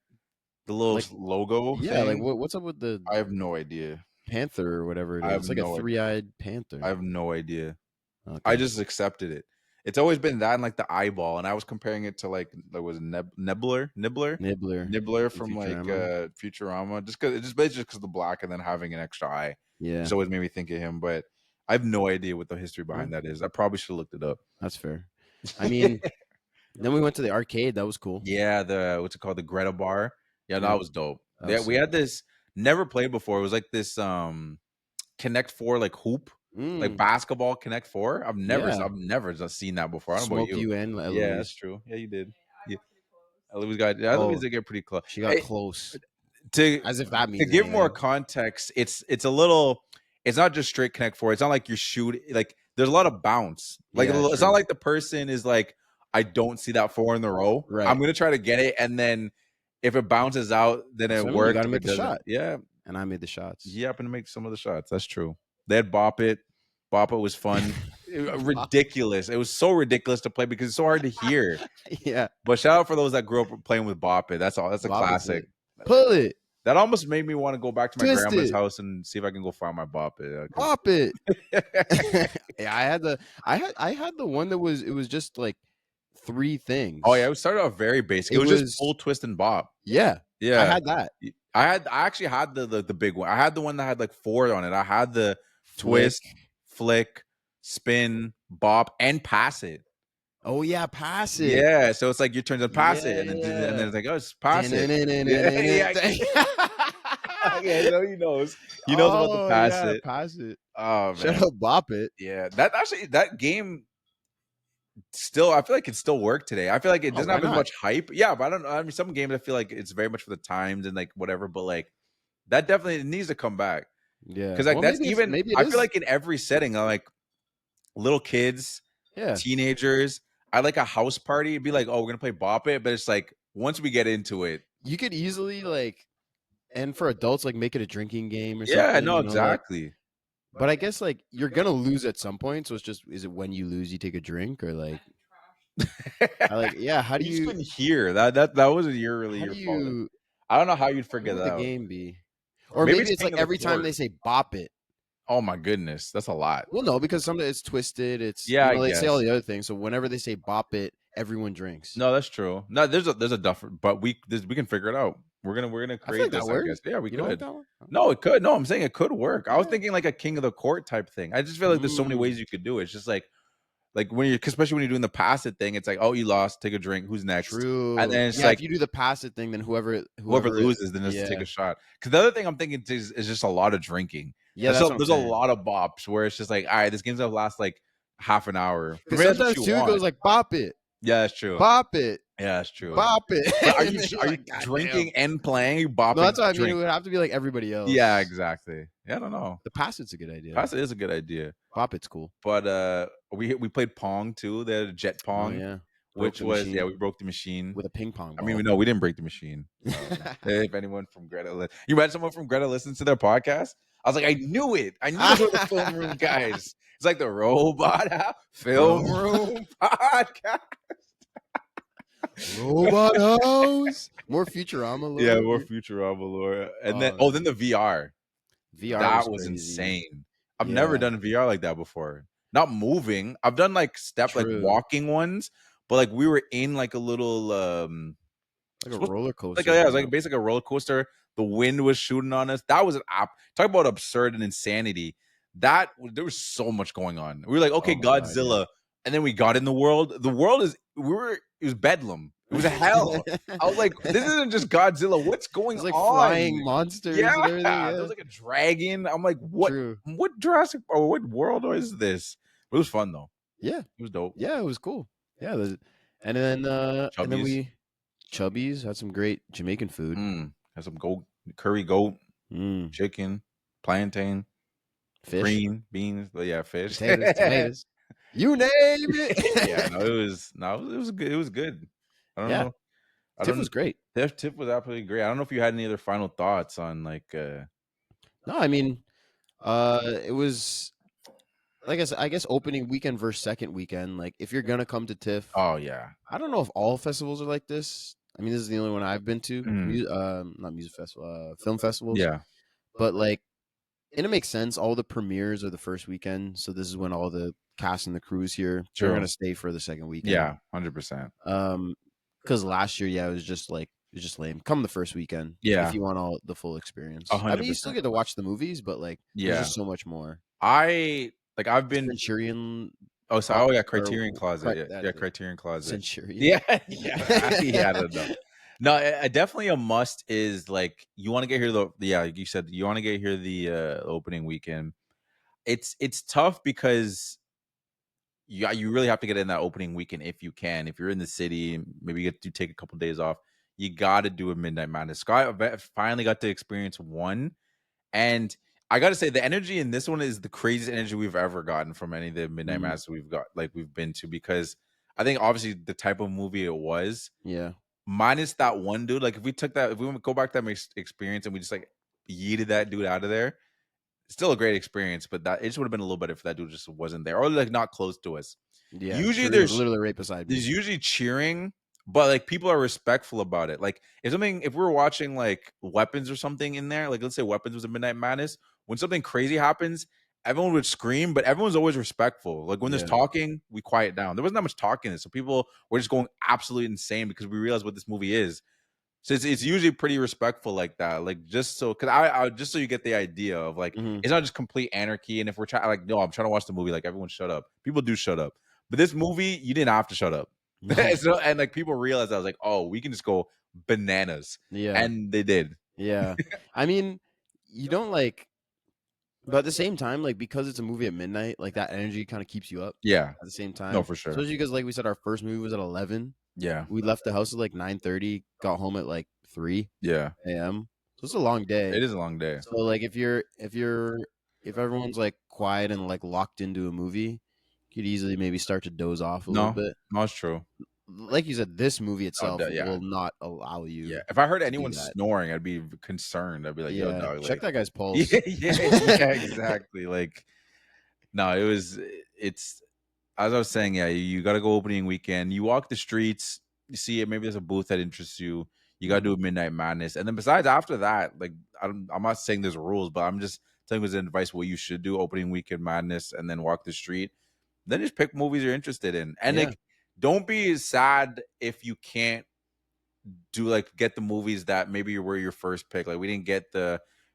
little logo. Yeah, thing? like what's up with the? I have no idea. Panther or whatever it is. It's like a 3-eyed panther. I have no idea. Okay. I just accepted it. It's always been that and like the eyeball, and I was comparing it to like there was Nibbler from Futurama. Like Futurama, just because the black and then having an extra eye. Yeah, it's always made me think of him, but I have no idea what the history behind that is. I probably should have looked it up. That's fair. I mean, then we went to the arcade. That was cool. Yeah, what's it called, the Greta bar. Yeah, that was dope. We had this never played before. It was like this Connect 4 like hoop. Like basketball Connect 4. I've never just seen that before. I don't know about you. Yeah, that's true. Yeah, you did. Yeah. Eloise did get pretty close. She got close. As if that means to give more context, it's a little. It's not just straight Connect 4. It's not like you're shooting. Like there's a lot of bounce. Like it's not like the person is like, I don't see that 4 in the row. Right. I'm gonna try to get it, and then if it bounces out, then it works. You gotta make the shot. Yeah, and I made the shots. You happen to make some of the shots. That's true. They had Bop It. Bop It was fun. Ridiculous. It was so ridiculous to play because it's so hard to hear. Yeah. But shout out for those that grew up playing with Bop It. That's all. That's a classic. Pull it. That almost made me want to go back to my grandma's house and see if I can go find my Bop It. Bop It. Yeah, I had the one that was, it was just like 3 things. Oh yeah, it started off very basic. It was just full twist and bop. Yeah. Yeah. I had that. I actually had the big one. I had the one that had like 4 on it. I had the twist, flick, spin, bop, and pass it. Oh yeah, pass it. Yeah, so it's like your turn to pass it, and then Yeah. it's like, oh, just pass it. Yeah, yeah, no, he knows. He knows about the Oh pass yeah, it. pass it. Oh Shut man, up, bop it. yeah. That game still, I feel like it still work today. I feel like it Oh, doesn't why have as not? much hype. Yeah, but I don't know. I mean, some games I feel like it's very much for the times and like whatever. But like that definitely needs to come back Yeah. because like Well, that's even. maybe it I feel is. like in every setting, like little kids, Yeah. teenagers. I like a house party. It'd be like, oh, we're gonna play Bop It, but it's like once we get into it, You could easily like, and for adults, like make it a drinking game or yeah, something. no, You know, like. exactly. But I guess like you're gonna lose at some point. So it's just, is it when you lose you take a drink, or like, yeah? How do You just you? couldn't hear that wasn't really How your do fault. you? I don't know how you'd What figure would that the out. game be? Or Maybe maybe it's it's king like of the every time court. they say bop it. Oh my goodness, that's a lot. Well, no, because some it's twisted. It's, Yeah, I they say all guess. the other things. So whenever they say bop it, everyone drinks. No, that's true. No, there's a different, but we can figure it out. We're gonna I feel create like that this. I works. guess. Yeah, we You don't like could. that one? No, it could. No, I'm saying it could work. I was Yeah. thinking like a king of the court type thing. I just feel like there's so many ways you could do it. It's just like when you're, especially when you're doing the pass it thing, it's like, oh, you lost, take a drink. Who's next? True. And then it's yeah, like if you do the pass it thing, then whoever loses, then just take a shot. Because the other thing I'm thinking is just a lot of drinking. Yeah, that's what I'm there's a saying. lot of bops where it's just like, all right, this game's gonna last like half an hour. Maybe Because that's what sometimes you too it want. goes like bop it, Yeah, that's true. bop it, Yeah, that's true. bop it. But are And you then you're are you like, "God drinking damn." and playing? You bopping? No, that's what I mean. drink. It would have to be like everybody else. Yeah, exactly. Yeah, I don't know. The pass it's a good idea. Pass it is a good idea. Bop it's cool. But we played Pong too. They had a jet Pong. Oh yeah. Which was we broke the machine with a ping pong ball. I mean, no, we didn't break the machine. If anyone from Greta, you imagine someone from Greta listens to their podcast. I was like, I knew it. I knew those were the film room guys. It's like the robot film room podcast. Robot house. More Futurama lore. Yeah, more Futurama lore. And then then the VR. VR that was crazy. insane. I've never done VR like that before. Not moving. I've done like like walking ones, but like we were in like a little like a roller coaster. Like it was like basically a roller coaster. The wind was shooting on us. That was an app. Talk about absurd and insanity. There was so much going on. We were like, okay, Godzilla. God, and then we got in the world. The world it was bedlam. It was a hell. I was like, this isn't just Godzilla. What's going on? Like flying monsters. Yeah, and everything. Yeah. There was like a dragon. I'm like, what Jurassic or what world is this? It was fun though. Yeah, it was dope. Yeah, it was cool. Yeah, and then we Chubby's had some great Jamaican food. Had some curry goat, chicken, plantain, fish, green beans, but yeah, fish, tomatoes. You name it. Yeah, no, it was good. It was good. I don't know. TIFF was great. TIFF was absolutely great. I don't know if you had any other final thoughts on like. No, I mean, it was. Like I said, I guess opening weekend versus second weekend. Like, if you're gonna come to TIFF, oh yeah, I don't know if all festivals are like this. I mean, this is the only one I've been to. Not music festival, film festivals. Yeah, but like, and it makes sense. All the premieres are the first weekend, so this is when all the cast and the crews here. They're gonna stay for the second weekend. Yeah, 100%. Because last year, it was just lame. Come the first weekend, if you want all the full experience. 100%. I mean, you still get to watch the movies, but like, there's just so much more. I've been Centurion. Criterion Closet. Yeah, Criterion Closet. Centurion. Yeah. I don't know. No, definitely a must is like you want to get here like you said you want to get here the opening weekend. It's tough because you really have to get in that opening weekend if you can. If you're in the city, maybe you get to take a couple days off. You got to do a Midnight Madness. Scott finally got to experience one, and I got to say the energy in this one is the craziest energy we've ever gotten from any of the Midnight Madness we've been to, because I think obviously the type of movie it was. Yeah. Minus that one dude, like if we go back to that experience and we just like yeeted that dude out of there, still a great experience, but it just would have been a little better if that dude just wasn't there or like not close to us. Yeah. Usually there's literally right beside me. There's usually cheering, but like people are respectful about it. Like if we're watching like Weapons or something in there, like let's say Weapons was a Midnight Madness, when something crazy happens, everyone would scream, but everyone's always respectful. Like when there's talking, we quiet down. There wasn't that much talking, so people were just going absolutely insane because we realized what this movie is. So it's usually pretty respectful like that. Like just so, because I just so you get the idea of like it's not just complete anarchy. And if we're trying, like, no, I'm trying to watch the movie, like everyone shut up. People do shut up, But this movie, you didn't have to shut up. No. And like people realized, I was like, oh, we can just go bananas. Yeah. And they did. Yeah. I mean, you don't like, but at the same time, like, because it's a movie at midnight, like that energy kind of keeps you up. Yeah. At the same time. No, for sure. Especially because, like we said, our first movie was at 11. Yeah. We left the house at like 9:30, got home at like 3 a.m. So it's a long day. It is a long day. So like if everyone's like quiet and like locked into a movie, you could easily maybe start to doze off a little bit. No, it's true. Like you said, this movie itself yeah. will not allow you. Yeah. If I heard to do anyone that. snoring, I'd be concerned. I'd be like, yo, dog, check like, that guy's pulse. yeah, exactly. Like, no, it's as I was saying, yeah, you got to go opening weekend. You walk the streets, you see it. Maybe there's a booth that interests you. You got to do a Midnight Madness, and then besides after that, like I'm not saying there's rules, but I'm just telling you as advice what you should do: opening weekend madness, and then walk the street. Then just pick movies you're interested in, and like don't be sad if you can't do like get the movies that maybe were your first pick. Like we didn't get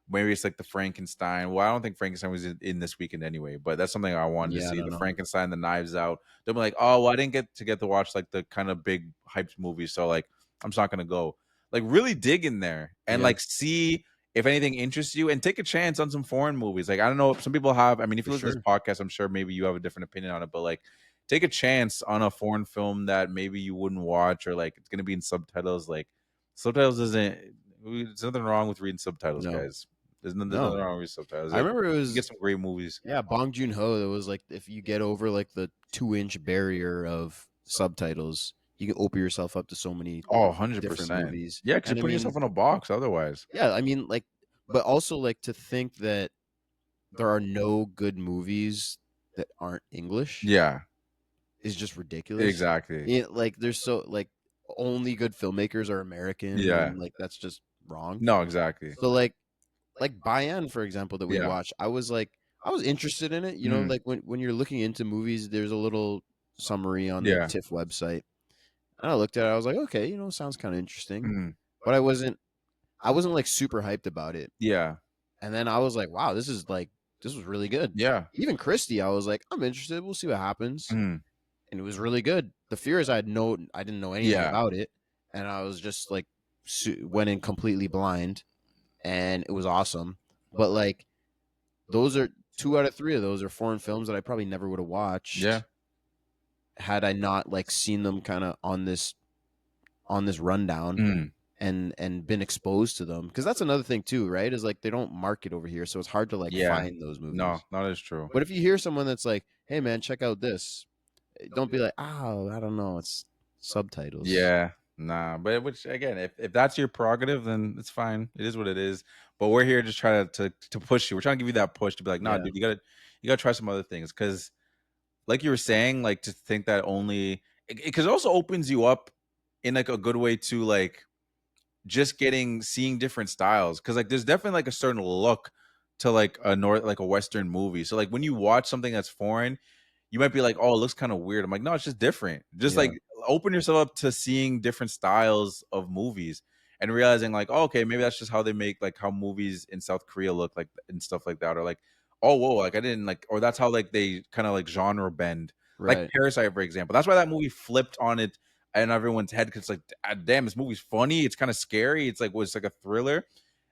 maybe it's like the Frankenstein. Well, I don't think Frankenstein was in this weekend anyway, but that's something I wanted to see. The Frankenstein, the Knives Out. They'll be like, oh, well, I didn't get to watch like the kind of big hyped movies, so like I'm just not gonna go. Like really dig in there and like see if anything interests you and take a chance on some foreign movies. Like I don't know, some people have. I mean, if you listen to this podcast, I'm sure maybe you have a different opinion on it, but like take a chance on a foreign film that maybe you wouldn't watch or like it's gonna be in subtitles. Like subtitles there's nothing wrong with reading subtitles, guys. There's nothing wrong with subtitles. I remember it was you get some great movies. Yeah, Bong Joon-ho. It was like if you get over like the 2-inch barrier of subtitles, you can open yourself up to so many 100% different movies. Yeah, because you put yourself in a box otherwise. Yeah, I mean, like, but also like to think that there are no good movies that aren't English. Yeah, is just ridiculous. Exactly. Yeah, like there's so like only good filmmakers are American. Yeah, and, like that's just wrong. No, exactly. So like Bayan, for example, that we watched, I was interested in it. You know, like when you're looking into movies, there's a little summary on the TIFF website. And I looked at it, I was like, okay, you know, sounds kind of interesting. But I wasn't like super hyped about it. Yeah. And then I was like, wow, this was really good. Yeah. Even Christie, I was like, I'm interested. We'll see what happens. And it was really good. The Fears, I didn't know anything about it. And I was just like, went in completely blind. And it was awesome. But like, those are 2 out of 3 of those are foreign films that I probably never would have watched. Yeah. Had I not like seen them kind of on this rundown and been exposed to them, because that's another thing too, right? Is like they don't market over here, so it's hard to like find those movies. No, that is true. But if you hear someone that's like, "Hey man, check out this," don't be like, "Oh, I don't know, it's subtitles." Yeah, nah. But which again, if that's your prerogative, then it's fine. It is what it is. But we're here just try to push you. We're trying to give you that push to be like, nah, dude, you gotta try some other things, because like you were saying, like to think that only because it also opens you up in like a good way to like just seeing different styles, because like there's definitely like a certain look to like a Western movie. So like when you watch something that's foreign, you might be like, oh, it looks kind of weird. I'm like, no, it's just different. Just like open yourself up to seeing different styles of movies and realizing like, oh, okay, maybe that's just how they make like how movies in South Korea look like and stuff like that, or like, oh, whoa, like I didn't like, or that's how like they kind of like genre bend, like Parasite, for example. That's why that movie flipped on it and everyone's head, because it's like, damn, this movie's funny. It's kind of scary. It's like a thriller.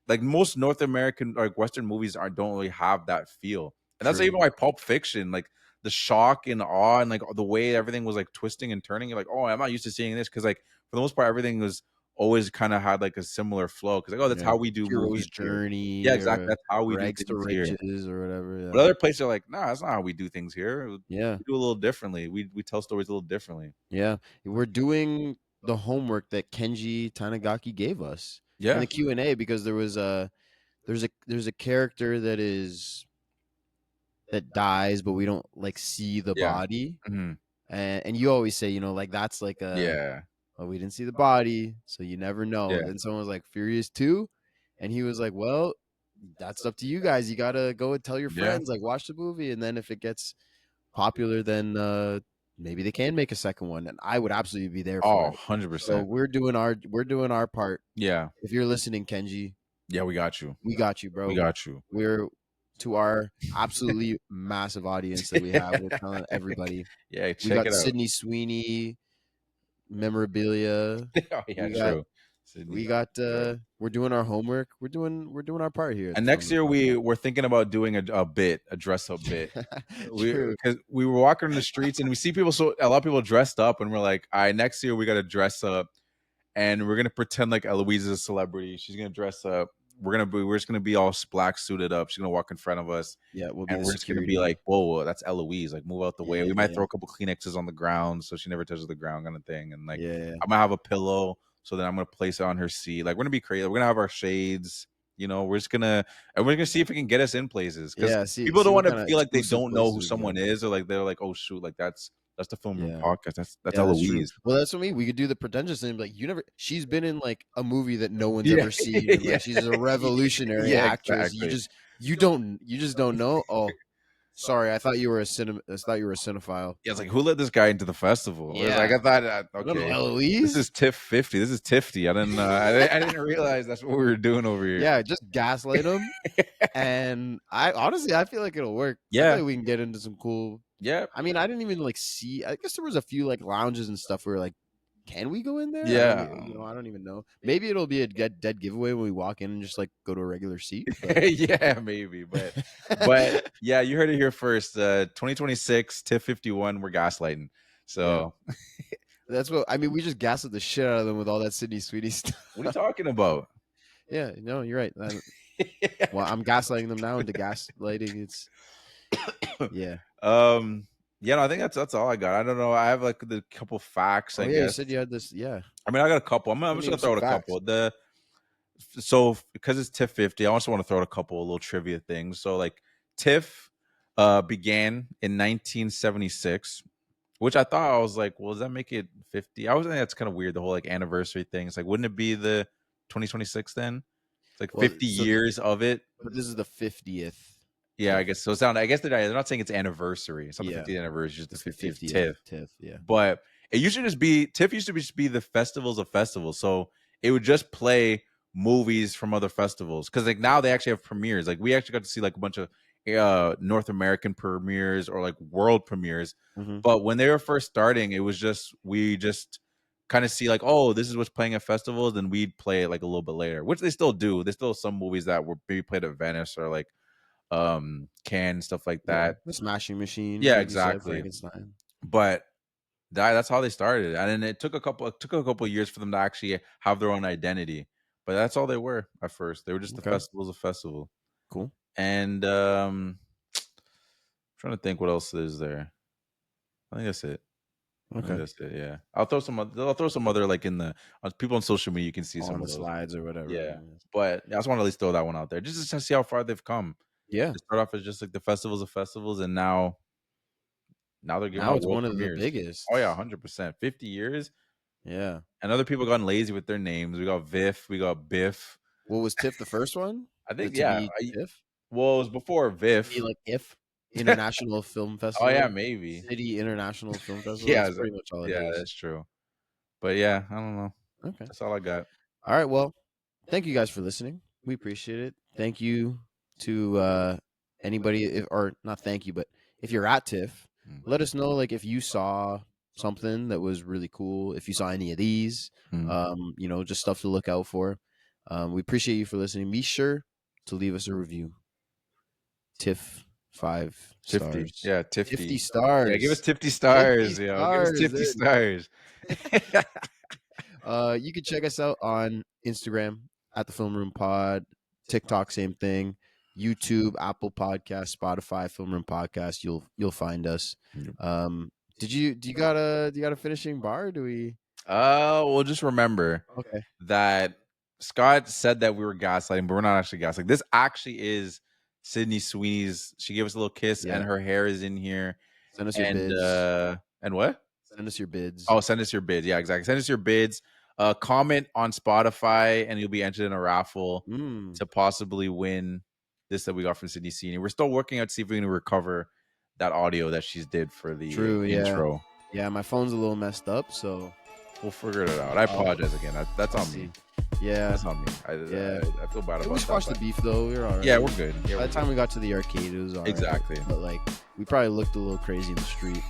Like most North American like Western movies don't really have that feel, and that's even why Pulp Fiction, like the shock and awe and like the way everything was like twisting and turning, you're like, oh, I'm not used to seeing this, because like for the most part everything was always kind of had like a similar flow, because like, oh, that's how we do Hero's movies Journey. Yeah, exactly. That's how we do Rags to things here. Riches or whatever. Yeah. But other places are like, nah, that's not how we do things here. Yeah, we do a little differently. We tell stories a little differently. Yeah, we're doing the homework that Kenji Tanigaki gave us in the Q&A, because there's a character that dies, but we don't like see the body. And you always say, you know, like that's like well, we didn't see the body, so you never know. And someone was like, Furious 2, and he was like, well, that's up to you guys. You gotta go and tell your friends, like watch the movie, and then if it gets popular, then maybe they can make a second one, and I would absolutely be there for it. 100%. So we're doing our part. Yeah. If you're listening, Kenji. Yeah, we got you. We got you, bro. We got you. to our absolutely massive audience that we have. We're telling everybody. Yeah, We check got it out. Sydney Sweeney memorabilia. Oh yeah, We got true. Sydney. we got we're doing our homework. We're doing our part here. At And the next Film year Room we're thinking about doing a dress up bit. True. Because we were walking in the streets and we see people, so a lot of people dressed up, and we're like, all right, next year we got to dress up, and we're gonna pretend like Eloise is a celebrity. She's gonna dress up. We're just gonna be all black suited up. She's gonna walk in front of us. Yeah, we'll be And the we're just gonna be security. like, whoa, that's Eloise. Like, move out the way. We might Yeah. throw a couple Kleenexes on the ground so she never touches the ground, kind of thing. And like, Yeah. I might have a pillow, so then I'm gonna place it on her seat. Like, we're gonna be crazy. We're gonna have our shades. You know, we're gonna see if it can get us in places, because Yeah, see people don't what want to kind of feel like they exclusive don't know who places we someone go. is, or like they're like, oh shoot, like that's the Film Room Yeah. podcast. That's Yeah, that's true. Eloise. Well, that's what we could do the pretentious thing. Like, she's been in like a movie that no one's Yeah. ever seen. And, like, Yeah. she's a revolutionary Yeah, actress. exactly. You just don't know. Oh, sorry, I thought you were a cinephile. Yeah, it's like, who let this guy into the festival? It's Yeah. like, I thought, I don't know, okay, Eloise. this is TIFF50. This is TIFFTY. I didn't I didn't realize that's what we were doing over here. Yeah, just gaslight him. And I feel like it'll work. I Yeah. feel like we can get into some cool. Yeah. I mean, I didn't even like see. I guess there was a few like lounges and stuff where like, can we go in there? Yeah. I don't even know. Maybe it'll be a dead giveaway when we walk in and just like go to a regular seat. But... Yeah, maybe. But yeah, you heard it here first. 2026 TIFF51, we're gaslighting. So that's what I mean. We just gaslit the shit out of them with all that Sydney Sweeney stuff. what are you talking about? Yeah, no, you're right. Well, I'm gaslighting them now into gaslighting. It's yeah. Yeah, no, I think that's all I got. I don't know. I have like the couple facts. I guess you said you had this. Yeah, I mean, I got a couple. I'm just gonna throw out a couple. So because it's TIFF50, I also want to throw out a couple of little trivia things. So like TIFF began in 1976, which I thought, I was like, well, does that make it 50? I was thinking that's kind of weird, the whole like anniversary thing. It's like, wouldn't it be the 2026 then? It's like 50 years of it. But this is the 50th. Yeah, I guess so. I guess they're not saying it's anniversary. It's not the 50th anniversary, it's just the 50th TIFF. Yeah, but it used to just be TIFF used to just be the festivals of festivals. So it would just play movies from other festivals, because like now they actually have premieres. Like we actually got to see like a bunch of North American premieres or like world premieres. Mm-hmm. But when they were first starting, it was just we just kind of see like, oh, this is what's playing at festivals, and we'd play it like a little bit later, which they still do. There's still some movies that were maybe played at Venice or like Cannes, stuff like that. The Smashing Machine. Yeah, like exactly. Frankenstein. But that's how they started, and then it took a couple of years for them to actually have their own identity. But that's all they were at first. They were just the festivals of festival. Cool. And trying to think what else is there. I think that's it. Okay, that's it. Yeah, I'll throw some other like in the people on social media. You can see some on of the those slides or whatever. Yeah, but I just want to at least throw that one out there, just to see how far they've come. Yeah, they start off as just like the festivals of festivals, and now they're giving out it's world one of premieres. the biggest. Oh yeah, 100%. 50 years. Yeah, and other people gotten lazy with their names. We got Viff, we got Biff. What was TIFF the first one? I think TIFF. Well, it was before Viff. Maybe like IF International Film Festival. Oh yeah, maybe City International Film Festival. Yeah, that's pretty much all it is. Yeah, that's true. But yeah, I don't know. Okay, that's all I got. All right, well, thank you guys for listening. We appreciate it. Thank you to anybody, or not thank you, but if you're at TIFF, let us know like if you saw something that was really cool, if you saw any of these, just stuff to look out for. We appreciate you for listening. Be sure to leave us a review. TIFF 5 stars. Yeah, TIFFTY. 50 stars. Yeah, give us TIFFTY stars. 50 Give stars, us TIFFTY stars. You can check us out on Instagram at the Film Room Pod, TikTok, same thing, YouTube, Apple Podcast, Spotify, Film Room Podcast. You'll find us. Do you got a finishing bar? Or do we? Well, just remember that Scott said that we were gaslighting, but we're not actually gaslighting. This actually is Sydney Sweeney's. She gave us a little kiss, and her hair is in here. Send us your bids. And what? Send us your bids. Oh, send us your bids. Yeah, exactly. Send us your bids. Comment on Spotify, and you'll be entered in a raffle to possibly win this that we got from Sydney Sweeney. We're still working out to see if we can recover that audio that she's did for the intro. Yeah, my phone's a little messed up, so we'll figure it out. I apologize again. That's on me. Yeah, That's not me. I feel bad about we that. squashed the beef though. We were all right. Yeah, we're good. Yeah, By the time we got to the arcade, it was all right. Exactly. But like, we probably looked a little crazy in the street.